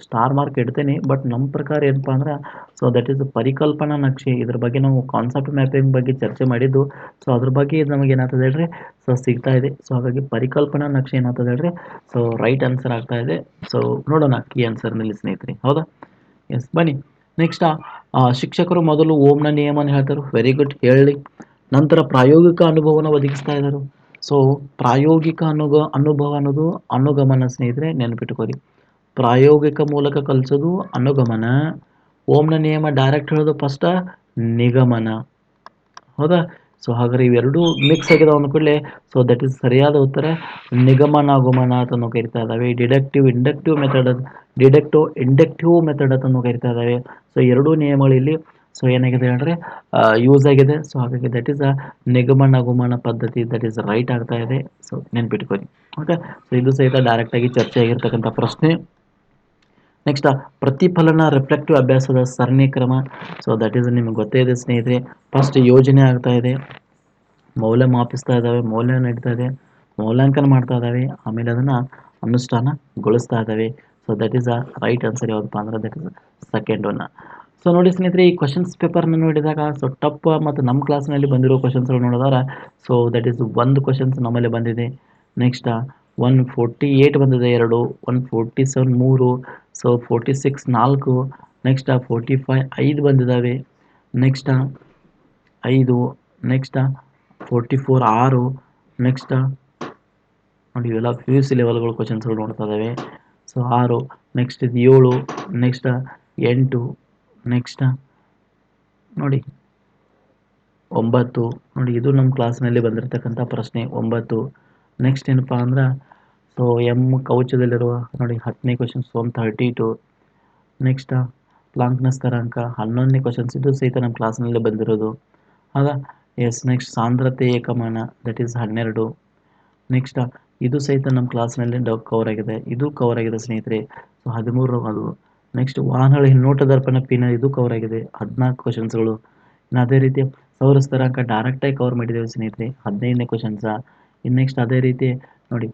ಸ್ಟಾರ್ ಮಾರ್ಕ್ ಇಡ್ತೇನೆ, ಬಟ್ ನಮ್ಮ ಪ್ರಕಾರ ಏನಪ್ಪ ಅಂದ್ರೆ ಸೊ ದಟ್ ಈಸ್ ಪರಿಕಲ್ಪನಾ ನಕ್ಷೆ. ಇದ್ರ ಬಗ್ಗೆ ನಾವು ಕಾನ್ಸೆಪ್ಟ್ ಮ್ಯಾಪಿಂಗ್ ಬಗ್ಗೆ ಚರ್ಚೆ ಮಾಡಿದ್ದು. ಸೊ ಅದ್ರ ಬಗ್ಗೆ ನಮಗೆ ಏನಾಗ್ತದೆ ಹೇಳ್ರಿ, ಸೊ ಸಿಗ್ತಾ ಇದೆ. ಸೊ ಹಾಗಾಗಿ ಪರಿಕಲ್ಪನಾ ನಕ್ಷೆ ಏನಾಗ್ತದೆ ಹೇಳ್ರಿ, ಸೊ ರೈಟ್ ಆನ್ಸರ್ ಆಗ್ತಾ ಇದೆ. ಸೊ ನೋಡೋಣ ಕೀ ಆನ್ಸರ್ನಲ್ಲಿ ಸ್ನೇಹಿತರೆ, ಹೌದಾ? ಎಸ್, ಬನ್ನಿ ನೆಕ್ಸ್ಟ್. ಶಿಕ್ಷಕರು ಮೊದಲು ಓಮ್ನ ನಿಯಮನ ಹೇಳ್ತಾರೆ, ವೆರಿ ಗುಡ್, ಹೇಳಿ. ನಂತರ ಪ್ರಾಯೋಗಿಕ ಅನುಭವನ ಒದಗಿಸ್ತಾ ಇದ್ದಾರೆ. ಸೊ ಪ್ರಾಯೋಗಿಕ ಅನುಭವ ಅನ್ನೋದು ಅನುಗಮನ ಸ್ನೇಹಿತರೆ, ನೆನಪಿಟ್ಕೋರಿ. ಪ್ರಾಯೋಗಿಕ ಮೂಲಕ ಕಲಿಸೋದು ಅನುಗಮನ, ಓಮ್ನ ನಿಯಮ ಡೈರೆಕ್ಟ್ ಹೇಳೋದು ಫಸ್ಟ್ ನಿಗಮನ, ಹೌದಾ? ಸೊ ಹಾಗಾದ್ರೆ ಇವೆರಡು ಮಿಕ್ಸ್ ಆಗಿದೆ ಅಂದ ಕೂಡಲೇ ಸೊ ದಟ್ ಈಸ್ ಸರಿಯಾದ ಉತ್ತರ ನಿಗಮನ ಗುಮನ ಅಂತ ಕರಿತಾ ಇದ್ದಾವೆ. ಡಿಡಕ್ಟಿವ್ ಇಂಡಕ್ಟಿವ್ ಮೆಥಡ್ ಅಂತ ಕರಿತಾ ಇದ್ದಾವೆ. ಸೊ ಎರಡೂ ನಿಯಮಗಳು ಇಲ್ಲಿ ಸೊ ಏನಾಗಿದೆ ಅಂದರೆ ಯೂಸ್ ಆಗಿದೆ. ಸೊ ಹಾಗಾಗಿ ದಟ್ ಈಸ್ ನಿಗಮನ ಗುಮನ ಪದ್ಧತಿ, ದಟ್ ಈಸ್ ರೈಟ್ ಆಗ್ತಾ ಇದೆ. ಸೊ ನೆನ್ಪಿಟ್ಕೊಳ್ಳಿ, ಓಕೆ. ಸೊ ಇದು ಸಹಿತ ಡೈರೆಕ್ಟ್ ಆಗಿ ಚರ್ಚೆ ಆಗಿರ್ತಕ್ಕಂಥ ಪ್ರಶ್ನೆ. ನೆಕ್ಸ್ಟ್, ಪ್ರತಿಫಲನ ರಿಫ್ಲೆಕ್ಟಿವ್ ಅಭ್ಯಾಸದ ಸರಣಿ ಕ್ರಮ. ಸೊ ದಟ್ ಈಸ್ ನಿಮಗೆ ಗೊತ್ತೇ ಇದೆ ಸ್ನೇಹಿತರೆ. ಫಸ್ಟ್ ಯೋಜನೆ ಆಗ್ತಾ ಇದೆ, ಮೌಲ್ಯ ಮಾಪಿಸ್ತಾ ಇದ್ದಾವೆ, ಮೌಲ್ಯ ನಡೀತಾ ಇದೆ, ಮೌಲ್ಯಾಂಕನ ಮಾಡ್ತಾ ಇದ್ದಾವೆ, ಆಮೇಲೆ ಅದನ್ನು ಅನುಷ್ಠಾನಗೊಳಿಸ್ತಾ ಇದ್ದಾವೆ. So that is a right answer ಯಾವುದಪ್ಪ ಅಂದ್ರೆ that is second one. So ನೋಡಿ ಸ್ನೇಹಿತರೆ, ಈ ಕ್ವಶನ್ಸ್ ಪೇಪರ್ನ ನೋಡಿದಾಗ ಸೊ ಟಪ್ ಮತ್ತು ನಮ್ಮ ಕ್ಲಾಸ್ನಲ್ಲಿ ಬಂದಿರೋ ಕ್ವಶನ್ಸ್ಗಳು ನೋಡಿದಾರೆ. ಸೊ ದಟ್ ಈಸ್ ಒಂದು ಕ್ವಶನ್ಸ್ ನಮ್ಮಲ್ಲಿ ಬಂದಿದೆ. ನೆಕ್ಸ್ಟ್ 148 ಬಂದಿದೆ 2, 147 3, ಸೊ 46 4, ನೆಕ್ಸ್ಟ್ 45 5 ಬಂದಿದ್ದಾವೆ, ನೆಕ್ಸ್ಟ್ 5, ನೆಕ್ಸ್ಟ್ 44 6, ನೆಕ್ಸ್ಟ್ ನೋಡಿ ಇವೆಲ್ಲ ಪಿ ಯು ಸಿ ಲೆವೆಲ್ಗಳು ಕ್ವಶನ್ಸ್ಗಳು ನೋಡ್ತಾ ಇದ್ದಾವೆ. ಸೊ 6, ನೆಕ್ಸ್ಟ್ ಇದು 7, ನೆಕ್ಸ್ಟ್ 8, ನೆಕ್ಸ್ಟ್ ನೋಡಿ 9, ನೋಡಿ ಇದು ನಮ್ಮ ಕ್ಲಾಸ್ನಲ್ಲಿ ಬಂದಿರತಕ್ಕಂಥ ಪ್ರಶ್ನೆ 9. ನೆಕ್ಸ್ಟ್ ಏನಪ್ಪ ಅಂದ್ರೆ ಸೊ ಕವಚದಲ್ಲಿರುವ ನೋಡಿ 10ನೇ ಕ್ವಶನ್ಸ್ 132. ನೆಕ್ಸ್ಟ್ ಪ್ಲಾಂಕ್ನ ಸ್ಥಿರಾಂಕ 11ನೇ ಕ್ವಶನ್ಸ್, ಇದು ಸಹಿತ ನಮ್ಮ ಕ್ಲಾಸ್ನಲ್ಲಿ ಬಂದಿರೋದು, ಹೌದಾ? ಎಸ್. ನೆಕ್ಸ್ಟ್ ಸಾಂದ್ರತೆ ಏಕಮಾನ, ದಟ್ ಈಸ್ 12. ನೆಕ್ಸ್ಟ್ ಇದು ಸಹಿತ ನಮ್ಮ ಕ್ಲಾಸ್ನಲ್ಲಿ ಕವರ್ ಆಗಿದೆ, ಇದು ಕವರ್ ಆಗಿದೆ ಸ್ನೇಹಿತರೆ. ಸೊ 13 ಅದು. ನೆಕ್ಸ್ಟ್ ವಾಹನಗಳ ಹಿನ್ನೋಟ ದರ್ಪಣ ಪಿನ, ಇದು ಕವರ್ ಆಗಿದೆ 14 ಕ್ವಶನ್ಸ್ಗಳು. ಇನ್ನು ಅದೇ ರೀತಿ ಸೌರ ಸ್ಥಿರಾಂಕ ಡೈರೆಕ್ಟಾಗಿ ಕವರ್ ಮಾಡಿದ್ದೇವೆ ಸ್ನೇಹಿತರೆ 15ನೇ ಕ್ವಶನ್ಸ. ಇನ್ನು ನೆಕ್ಸ್ಟ್ ಅದೇ ರೀತಿ ನೋಡಿ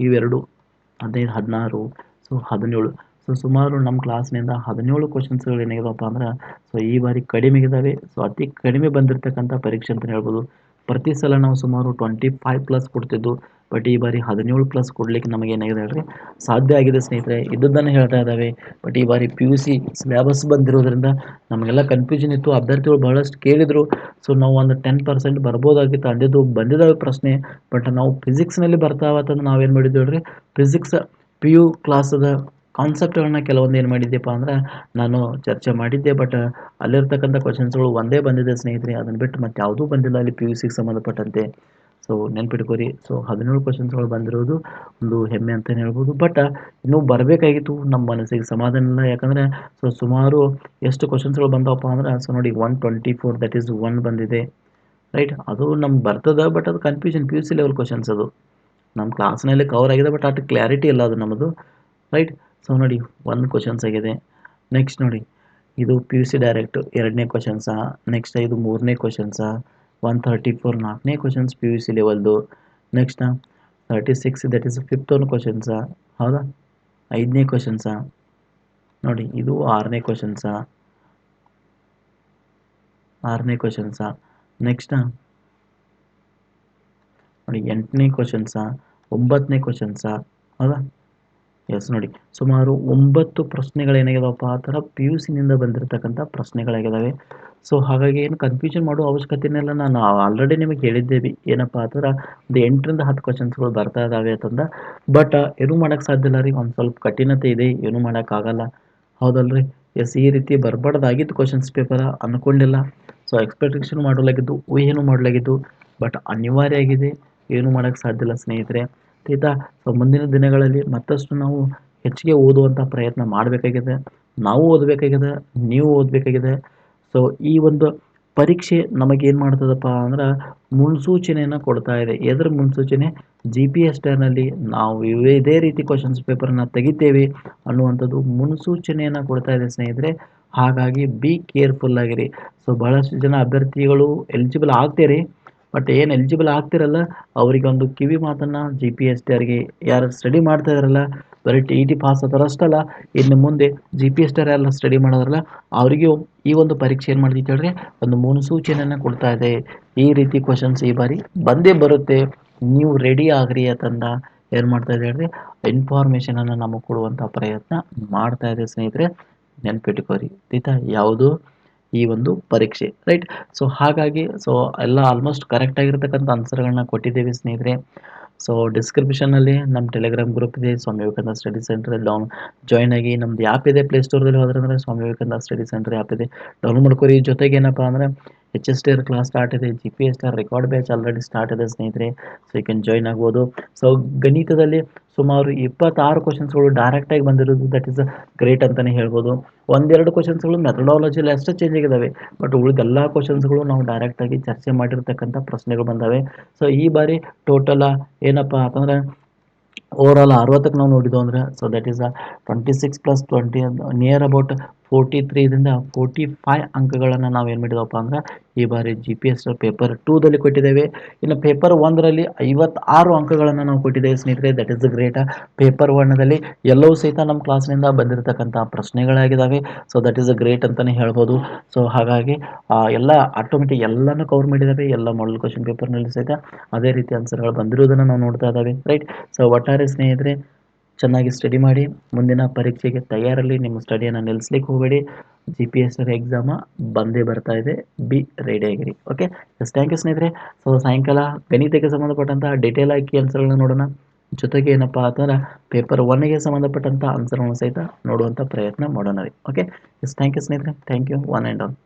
ಇವೆರಡು 15 16, ಸೊ 17. ಸೊ ಸುಮಾರು ನಮ್ಮ ಕ್ಲಾಸ್ನಿಂದ 17 ಕ್ವಶನ್ಸ್ಗಳು ಏನಾಗಿದೆಪ್ಪ ಅಂದ್ರೆ ಸೊ ಈ ಬಾರಿ ಕಡಿಮೆ ಇದ್ದಾವೆ. ಸೊ ಅತಿ ಕಡಿಮೆ ಬಂದಿರತಕ್ಕಂಥ ಪರೀಕ್ಷೆ ಅಂತಲೇ ಹೇಳ್ಬೋದು. ಪ್ರತಿ ಸಲ ನಾವು ಸುಮಾರು 25+ ಕೊಡ್ತಿದ್ದು, ಬಟ್ ಈ ಬಾರಿ 17+ ಕೊಡ್ಲಿಕ್ಕೆ ನಮಗೆ ಏನಾಗಿದೆ ಹೇಳ್ರಿ ಸಾಧ್ಯ ಆಗಿದೆ ಸ್ನೇಹಿತರೆ. ಇದ್ದದ್ದನ್ನು ಹೇಳ್ತಾ ಇದ್ದಾವೆ. ಬಟ್ ಈ ಬಾರಿ ಪಿ ಯು ಸಿ ಸಿಲೆಬಸ್ ಬಂದಿರೋದ್ರಿಂದ ನಮಗೆಲ್ಲ ಕನ್ಫ್ಯೂಷನ್ ಇತ್ತು, ಅಭ್ಯರ್ಥಿಗಳು ಬಹಳಷ್ಟು ಕೇಳಿದರು. ಸೊ ನಾವು ಒಂದು 10% ಬರ್ಬೋದಾಗಿತ್ತು, ಬಂದಿದ್ದಾವೆ ಪ್ರಶ್ನೆ. ಬಟ್ ನಾವು ಫಿಸಿಕ್ಸ್ನಲ್ಲಿ ಬರ್ತಾವತ್ತಂದ್ರೆ ನಾವೇನು ಮಾಡಿದ್ವಿ ಹೇಳ್ರಿ, ಫಿಸಿಕ್ಸ್ ಪಿ ಯು ಕ್ಲಾಸದ ಕಾನ್ಸೆಪ್ಟ್ಗಳನ್ನ ಕೆಲವೊಂದು ಏನು ಮಾಡಿದ್ದೆಪ್ಪ ಅಂದ್ರೆ ನಾನು ಚರ್ಚೆ ಮಾಡಿದ್ದೆ. ಬಟ್ ಅಲ್ಲಿರ್ತಕ್ಕಂಥ ಕ್ವಶನ್ಸ್ಗಳು ಒಂದೇ ಬಂದಿದೆ ಸ್ನೇಹಿತರೆ, ಅದನ್ನು ಬಿಟ್ಟು ಮತ್ತೆ ಯಾವುದೂ ಬಂದಿಲ್ಲ ಅಲ್ಲಿ ಪಿ ಯು ಸಿಗೆ ಸಂಬಂಧಪಟ್ಟಂತೆ. ಸೊ ನೆನ್ಪಿಟ್ಕೋರಿ, ಸೊ 17 ಕ್ವಶನ್ಸ್ಗಳು ಬಂದಿರೋದು ಒಂದು ಹೆಮ್ಮೆ ಅಂತಲೇ ಹೇಳ್ಬೋದು. ಬಟ್ ಇನ್ನೂ ಬರಬೇಕಾಗಿತ್ತು, ನಮ್ಮ ಮನಸ್ಸಿಗೆ ಸಮಾಧಾನ ಇಲ್ಲ. ಯಾಕಂದರೆ ಸೊ ಸುಮಾರು ಎಷ್ಟು ಕ್ವಶನ್ಸ್ಗಳು ಬಂದವಪ್ಪ ಅಂದ್ರೆ ಸೊ ನೋಡಿ 124, ದಟ್ ಈಸ್ 1 ಬಂದಿದೆ, ರೈಟ್? ಅದು ನಮ್ಗೆ ಬರ್ತದೆ, ಬಟ್ ಅದು confusion P U C level questions. ಅದು ನಮ್ಮ ಕ್ಲಾಸ್ನಲ್ಲಿ ಕವರ್ ಆಗಿದೆ, ಬಟ್ ಅಷ್ಟು ಕ್ಲಾರಿಟಿ ಇಲ್ಲ ಅದು ನಮ್ಮದು, ರೈಟ್? ಸೊ ನೋಡಿ 1 ಕ್ವಶನ್ಸ್ ಆಗಿದೆ. ನೆಕ್ಸ್ಟ್ ನೋಡಿ ಇದು ಪಿ ಯು ಸಿ ಡೈರೆಕ್ಟ್ 2ನೇ ಕ್ವಶನ್ಸ. ನೆಕ್ಸ್ಟ್ ಇದು 3ನೇ ಕ್ವಶನ್ಸ. 134 4ನೇ ಕ್ವಶನ್ಸ್ ಪಿ ಯು ಸಿ ಲೆವೆಲ್ದು. Next 36 that is 5th one questions, ಹೌದಾ? 5ನೇ ಕ್ವಶನ್ಸ. ನೋಡಿ ಇದು 6ನೇ ಕ್ವಶನ್ಸ. ನೆಕ್ಸ್ಟ್ ನೋಡಿ 8ನೇ ಕ್ವಶನ್ಸ, 9ನೇ ಕ್ವಶನ್ಸ, ಹೌದಾ? ಎಸ್ ನೋಡಿ, ಸುಮಾರು 9 ಪ್ರಶ್ನೆಗಳೇನಾಗಿದಾವಪ್ಪ ಆ ಥರ ಪಿ ಯು ಸಿನಿಂದ ಬಂದಿರತಕ್ಕಂಥ ಪ್ರಶ್ನೆಗಳಾಗಿದ್ದಾವೆ. ಸೊ ಹಾಗಾಗಿ ಏನು ಕನ್ಫ್ಯೂಷನ್ ಮಾಡೋ ಅವಶ್ಯಕತೆನೇ ಇಲ್ಲ. ನಾನು ಆಲ್ರೆಡಿ ನಿಮಗೆ ಹೇಳಿದ್ದೇವೆ ಏನಪ್ಪ ಅಂದ್ರೆ ಒಂದು 8ರಿಂದ 10 ಕ್ವಶನ್ಸ್ಗಳು ಬರ್ತಾ ಇದ್ದಾವೆ ಅಂತಂದ. ಬಟ್ ಏನೂ ಮಾಡೋಕ್ಕೆ ಸಾಧ್ಯ ಇಲ್ಲ ರೀ, ಒಂದು ಸ್ವಲ್ಪ ಕಠಿಣತೆ ಇದೆ, ಏನೂ ಮಾಡೋಕ್ಕಾಗಲ್ಲ. ಹೌದಲ್ರಿ? ಎಸ್, ಈ ರೀತಿ ಬರಬಾರ್ದಾಗಿತ್ತು ಕ್ವಶನ್ಸ್ ಪೇಪರ ಅಂದ್ಕೊಂಡಿಲ್ಲ. ಸೊ ಎಕ್ಸ್ಪೆಕ್ಟೇಷನ್ ಮಾಡಲಾಗಿದ್ದು, ಊಹೆನೂ ಮಾಡಲಾಗಿದ್ದು, ಬಟ್ ಅನಿವಾರ್ಯ ಆಗಿದೆ, ಏನೂ ಮಾಡೋಕ್ಕೆ ಸಾಧ್ಯ ಇಲ್ಲ ಸ್ನೇಹಿತರೆ. ಆಯಿತಾ? ಸೊ ಮುಂದಿನ ದಿನಗಳಲ್ಲಿ ಮತ್ತಷ್ಟು ನಾವು ಹೆಚ್ಚಿಗೆ ಓದುವಂಥ ಪ್ರಯತ್ನ ಮಾಡಬೇಕಾಗಿದೆ. ನಾವು ಓದಬೇಕಾಗಿದೆ, ನೀವು ಓದಬೇಕಾಗಿದೆ. ಸೊ ಈ ಒಂದು ಪರೀಕ್ಷೆ ನಮಗೇನು ಮಾಡ್ತದಪ್ಪ ಅಂದ್ರೆ ಮುನ್ಸೂಚನೆಯನ್ನು ಕೊಡ್ತಾ ಇದೆ. ಎದರ ಮುನ್ಸೂಚನೆ? GPSTನಲ್ಲಿ ನಾವು ಇದೇ ರೀತಿ ಕ್ವಶನ್ಸ್ ಪೇಪರನ್ನು ತೆಗಿತೇವೆ ಅನ್ನುವಂಥದ್ದು ಮುನ್ಸೂಚನೆಯನ್ನು ಕೊಡ್ತಾ ಇದೆ ಸ್ನೇಹಿತರೆ. ಹಾಗಾಗಿ ಬಿ ಕೇರ್ಫುಲ್ ಆಗಿರಿ. ಸೊ ಬಹಳಷ್ಟು ಜನ ಅಭ್ಯರ್ಥಿಗಳು ಎಲಿಜಿಬಲ್ ಆಗ್ತೀರಿ, ಬಟ್ ಏನು ಎಲಿಜಿಬಲ್ ಆಗ್ತಿರಲ್ಲ ಅವರಿಗೆ ಒಂದು ಕಿವಿ ಮಾತನ್ನು GPSTರಿಗೆ ಯಾರು ಸ್ಟಡಿ ಮಾಡ್ತಾ ಇದಾರಲ್ಲ, ಬರೀ TET ಪಾಸ್ ಆದರಷ್ಟಲ್ಲ, ಇನ್ನು ಮುಂದೆ GPST ಎಲ್ಲ ಸ್ಟಡಿ ಮಾಡೋದ್ರಲ್ಲ ಅವರಿಗೂ ಈ ಒಂದು ಪರೀಕ್ಷೆ ಏನು ಮಾಡ್ತೈತೆ ಹೇಳ್ರಿ, ಒಂದು ಮುನ್ಸೂಚನೆಯನ್ನು ಕೊಡ್ತಾ ಇದೆ. ಈ ರೀತಿ ಕ್ವಶನ್ಸ್ ಈ ಬಾರಿ ಬಂದೇ ಬರುತ್ತೆ, ನೀವು ರೆಡಿ ಆಗ್ರಿ ಅಂತಂದ ಏನು ಮಾಡ್ತಾ ಇದೆ ಹೇಳ್ರಿ, ಇನ್ಫಾರ್ಮೇಷನನ್ನು ನಮಗೆ ಕೊಡುವಂಥ ಪ್ರಯತ್ನ ಮಾಡ್ತಾ ಇದೆ ಸ್ನೇಹಿತರೆ. ನೆನ್ಪಿಟ್ಕೋರಿ ಆಯ್ತಾ, ಯಾವುದು ಈ ಒಂದು ಪರೀಕ್ಷೆ, ರೈಟ್? ಸೊ ಹಾಗಾಗಿ ಸೊ ಎಲ್ಲ ಆಲ್ಮೋಸ್ಟ್ ಕರೆಕ್ಟ್ ಆಗಿರ್ತಕ್ಕಂಥ ಆನ್ಸರ್ಗಳನ್ನ ಕೊಟ್ಟಿದ್ದೇವೆ ಸ್ನೇಹಿತರೆ. ಸೊ ಡಿಸ್ಕ್ರಿಪ್ಷನಲ್ಲಿ ನಮ್ಮ ಟೆಲಿಗ್ರಾಮ್ ಗ್ರೂಪ್ ಇದೆ, Swami Vivekananda study centre. Join ಆಗಿ. ನಮ್ದು ಆ್ಯಪ್ ಇದೆ ಪ್ಲೇಸ್ಟೋರ್ದಲ್ಲಿ ಹೋದ್ರೆ ಅಂದರೆ Swami Vivekananda study centre app ಇದೆ, ಡೌನ್ಲೋಡ್ ಮಾಡ್ಕೊರಿ. ಜೊತೆಗೆ ಏನಪ್ಪ ಅಂದರೆ HSTR ಕ್ಲಾಸ್ ಸ್ಟಾರ್ಟ್ ಇದೆ, GPSTR record batch already start ಇದೆ ಸ್ನೇಹಿತರೆ. ಸೊ ಯು ಕ್ಯಾನ್ ಜಾಯ್ನ್ ಆಗ್ಬೋದು. ಸೊ ಗಣಿತದಲ್ಲಿ ಸುಮಾರು 26 ಕ್ವಶನ್ಸ್ಗಳು ಡೈರೆಕ್ಟಾಗಿ ಬಂದಿರೋದು, ದಟ್ ಈಸ್ ಗ್ರೇಟ್ ಅಂತಲೇ ಹೇಳ್ಬೋದು. ಒಂದೆರಡು ಕ್ವಶನ್ಸ್ಗಳು ಮೆಥಡಾಲಜಿಯಲ್ಲಿ ಅಷ್ಟೇ ಚೇಂಜ್ ಆಗಿದ್ದಾವೆ, ಬಟ್ ಉಳಿದೆಲ್ಲ ಕ್ವಶನ್ಸ್ಗಳು ನಾವು ಡೈರೆಕ್ಟಾಗಿ ಚರ್ಚೆ ಮಾಡಿರ್ತಕ್ಕಂಥ ಪ್ರಶ್ನೆಗಳು ಬಂದಾವೆ. ಸೊ ಈ ಬಾರಿ ಟೋಟಲ್ ಏನಪ್ಪ ಅಂತಂದರೆ ಓವರಾಲ್ 60ಕ್ಕೆ ನಾವು ನೋಡಿದ್ವು ಅಂದರೆ, so that is 26 + 20 near about 43ರಿಂದ 45 ಅಂಕಗಳನ್ನು ನಾವು ಏನು ಮಾಡಿದವಪ್ಪ ಅಂದ್ರೆ ಈ ಬಾರಿ GPSTR ಪೇಪರ್ 2ದಲ್ಲಿ ಕೊಟ್ಟಿದ್ದೇವೆ. ಇನ್ನು ಪೇಪರ್ 1ರಲ್ಲಿ 56 ಅಂಕಗಳನ್ನು ನಾವು ಕೊಟ್ಟಿದ್ದೇವೆ ಸ್ನೇಹಿತರೆ. That is great. ಪೇಪರ್ 1ದಲ್ಲಿ ಎಲ್ಲವೂ ಸಹಿತ ನಮ್ಮ ಕ್ಲಾಸ್ನಿಂದ ಬಂದಿರತಕ್ಕಂಥ ಪ್ರಶ್ನೆಗಳಾಗಿದ್ದಾವೆ. ಸೊ ದಟ್ ಈಸ್ ಗ್ರೇಟ್ ಅಂತಲೇ ಹೇಳ್ಬೋದು. ಸೊ ಹಾಗಾಗಿ ಎಲ್ಲ ಆಟೋಮೆಟಿಕ್ ಎಲ್ಲನೂ ಕವರ್ ಮಾಡಿದ್ದಾವೆ. ಎಲ್ಲ ಮಾಡಲ್ ಕ್ವಶನ್ ಪೇಪರ್ನಲ್ಲಿ ಸಹಿತ ಅದೇ ರೀತಿ ಆನ್ಸರ್ಗಳು ಬಂದಿರೋದನ್ನು ನಾವು ನೋಡ್ತಾ ಇದ್ದಾವೆ, ರೈಟ್? ಸೊ ಒಟ್ಟಾರೆ ಸ್ನೇಹಿತರೆ ಚೆನ್ನಾಗಿ ಸ್ಟಡಿ ಮಾಡಿ, ಮುಂದಿನ ಪರೀಕ್ಷೆಗೆ ತಯಾರಲ್ಲಿ. ನಿಮ್ಮ ಸ್ಟಡಿಯನ್ನು ನಿಲ್ಲಿಸ್ಲಿಕ್ಕೆ ಹೋಗಬೇಡಿ. GPSTR ಎಕ್ಸಾಮ ಬಂದೇ ಬರ್ತಾ ಇದೆ, ಬಿ ರೆಡಿ ಆಗಿರಿ. ಓಕೆ, ಎಸ್, ಥ್ಯಾಂಕ್ ಯು ಸ್ನೇಹಿತರೆ. ಸೊ ಸಾಯಂಕಾಲ ಗಣಿತಕ್ಕೆ ಸಂಬಂಧಪಟ್ಟಂಥ ಡೀಟೇಲ್ ಆಗಿ ಆನ್ಸರ್ಗಳನ್ನ ನೋಡೋಣ. ಜೊತೆಗೆ ಏನಪ್ಪ ಅಂತಂದ್ರೆ ಪೇಪರ್ 1ಗೆ ಸಂಬಂಧಪಟ್ಟಂಥ ಆನ್ಸರ್ಗಳನ್ನು ಸಹಿತ ನೋಡುವಂಥ ಪ್ರಯತ್ನ ಮಾಡೋಣ ರೀ. ಓಕೆ, ಎಸ್, ಥ್ಯಾಂಕ್ ಯು ಸ್ನೇಹಿತರೆ. Thank you one and all.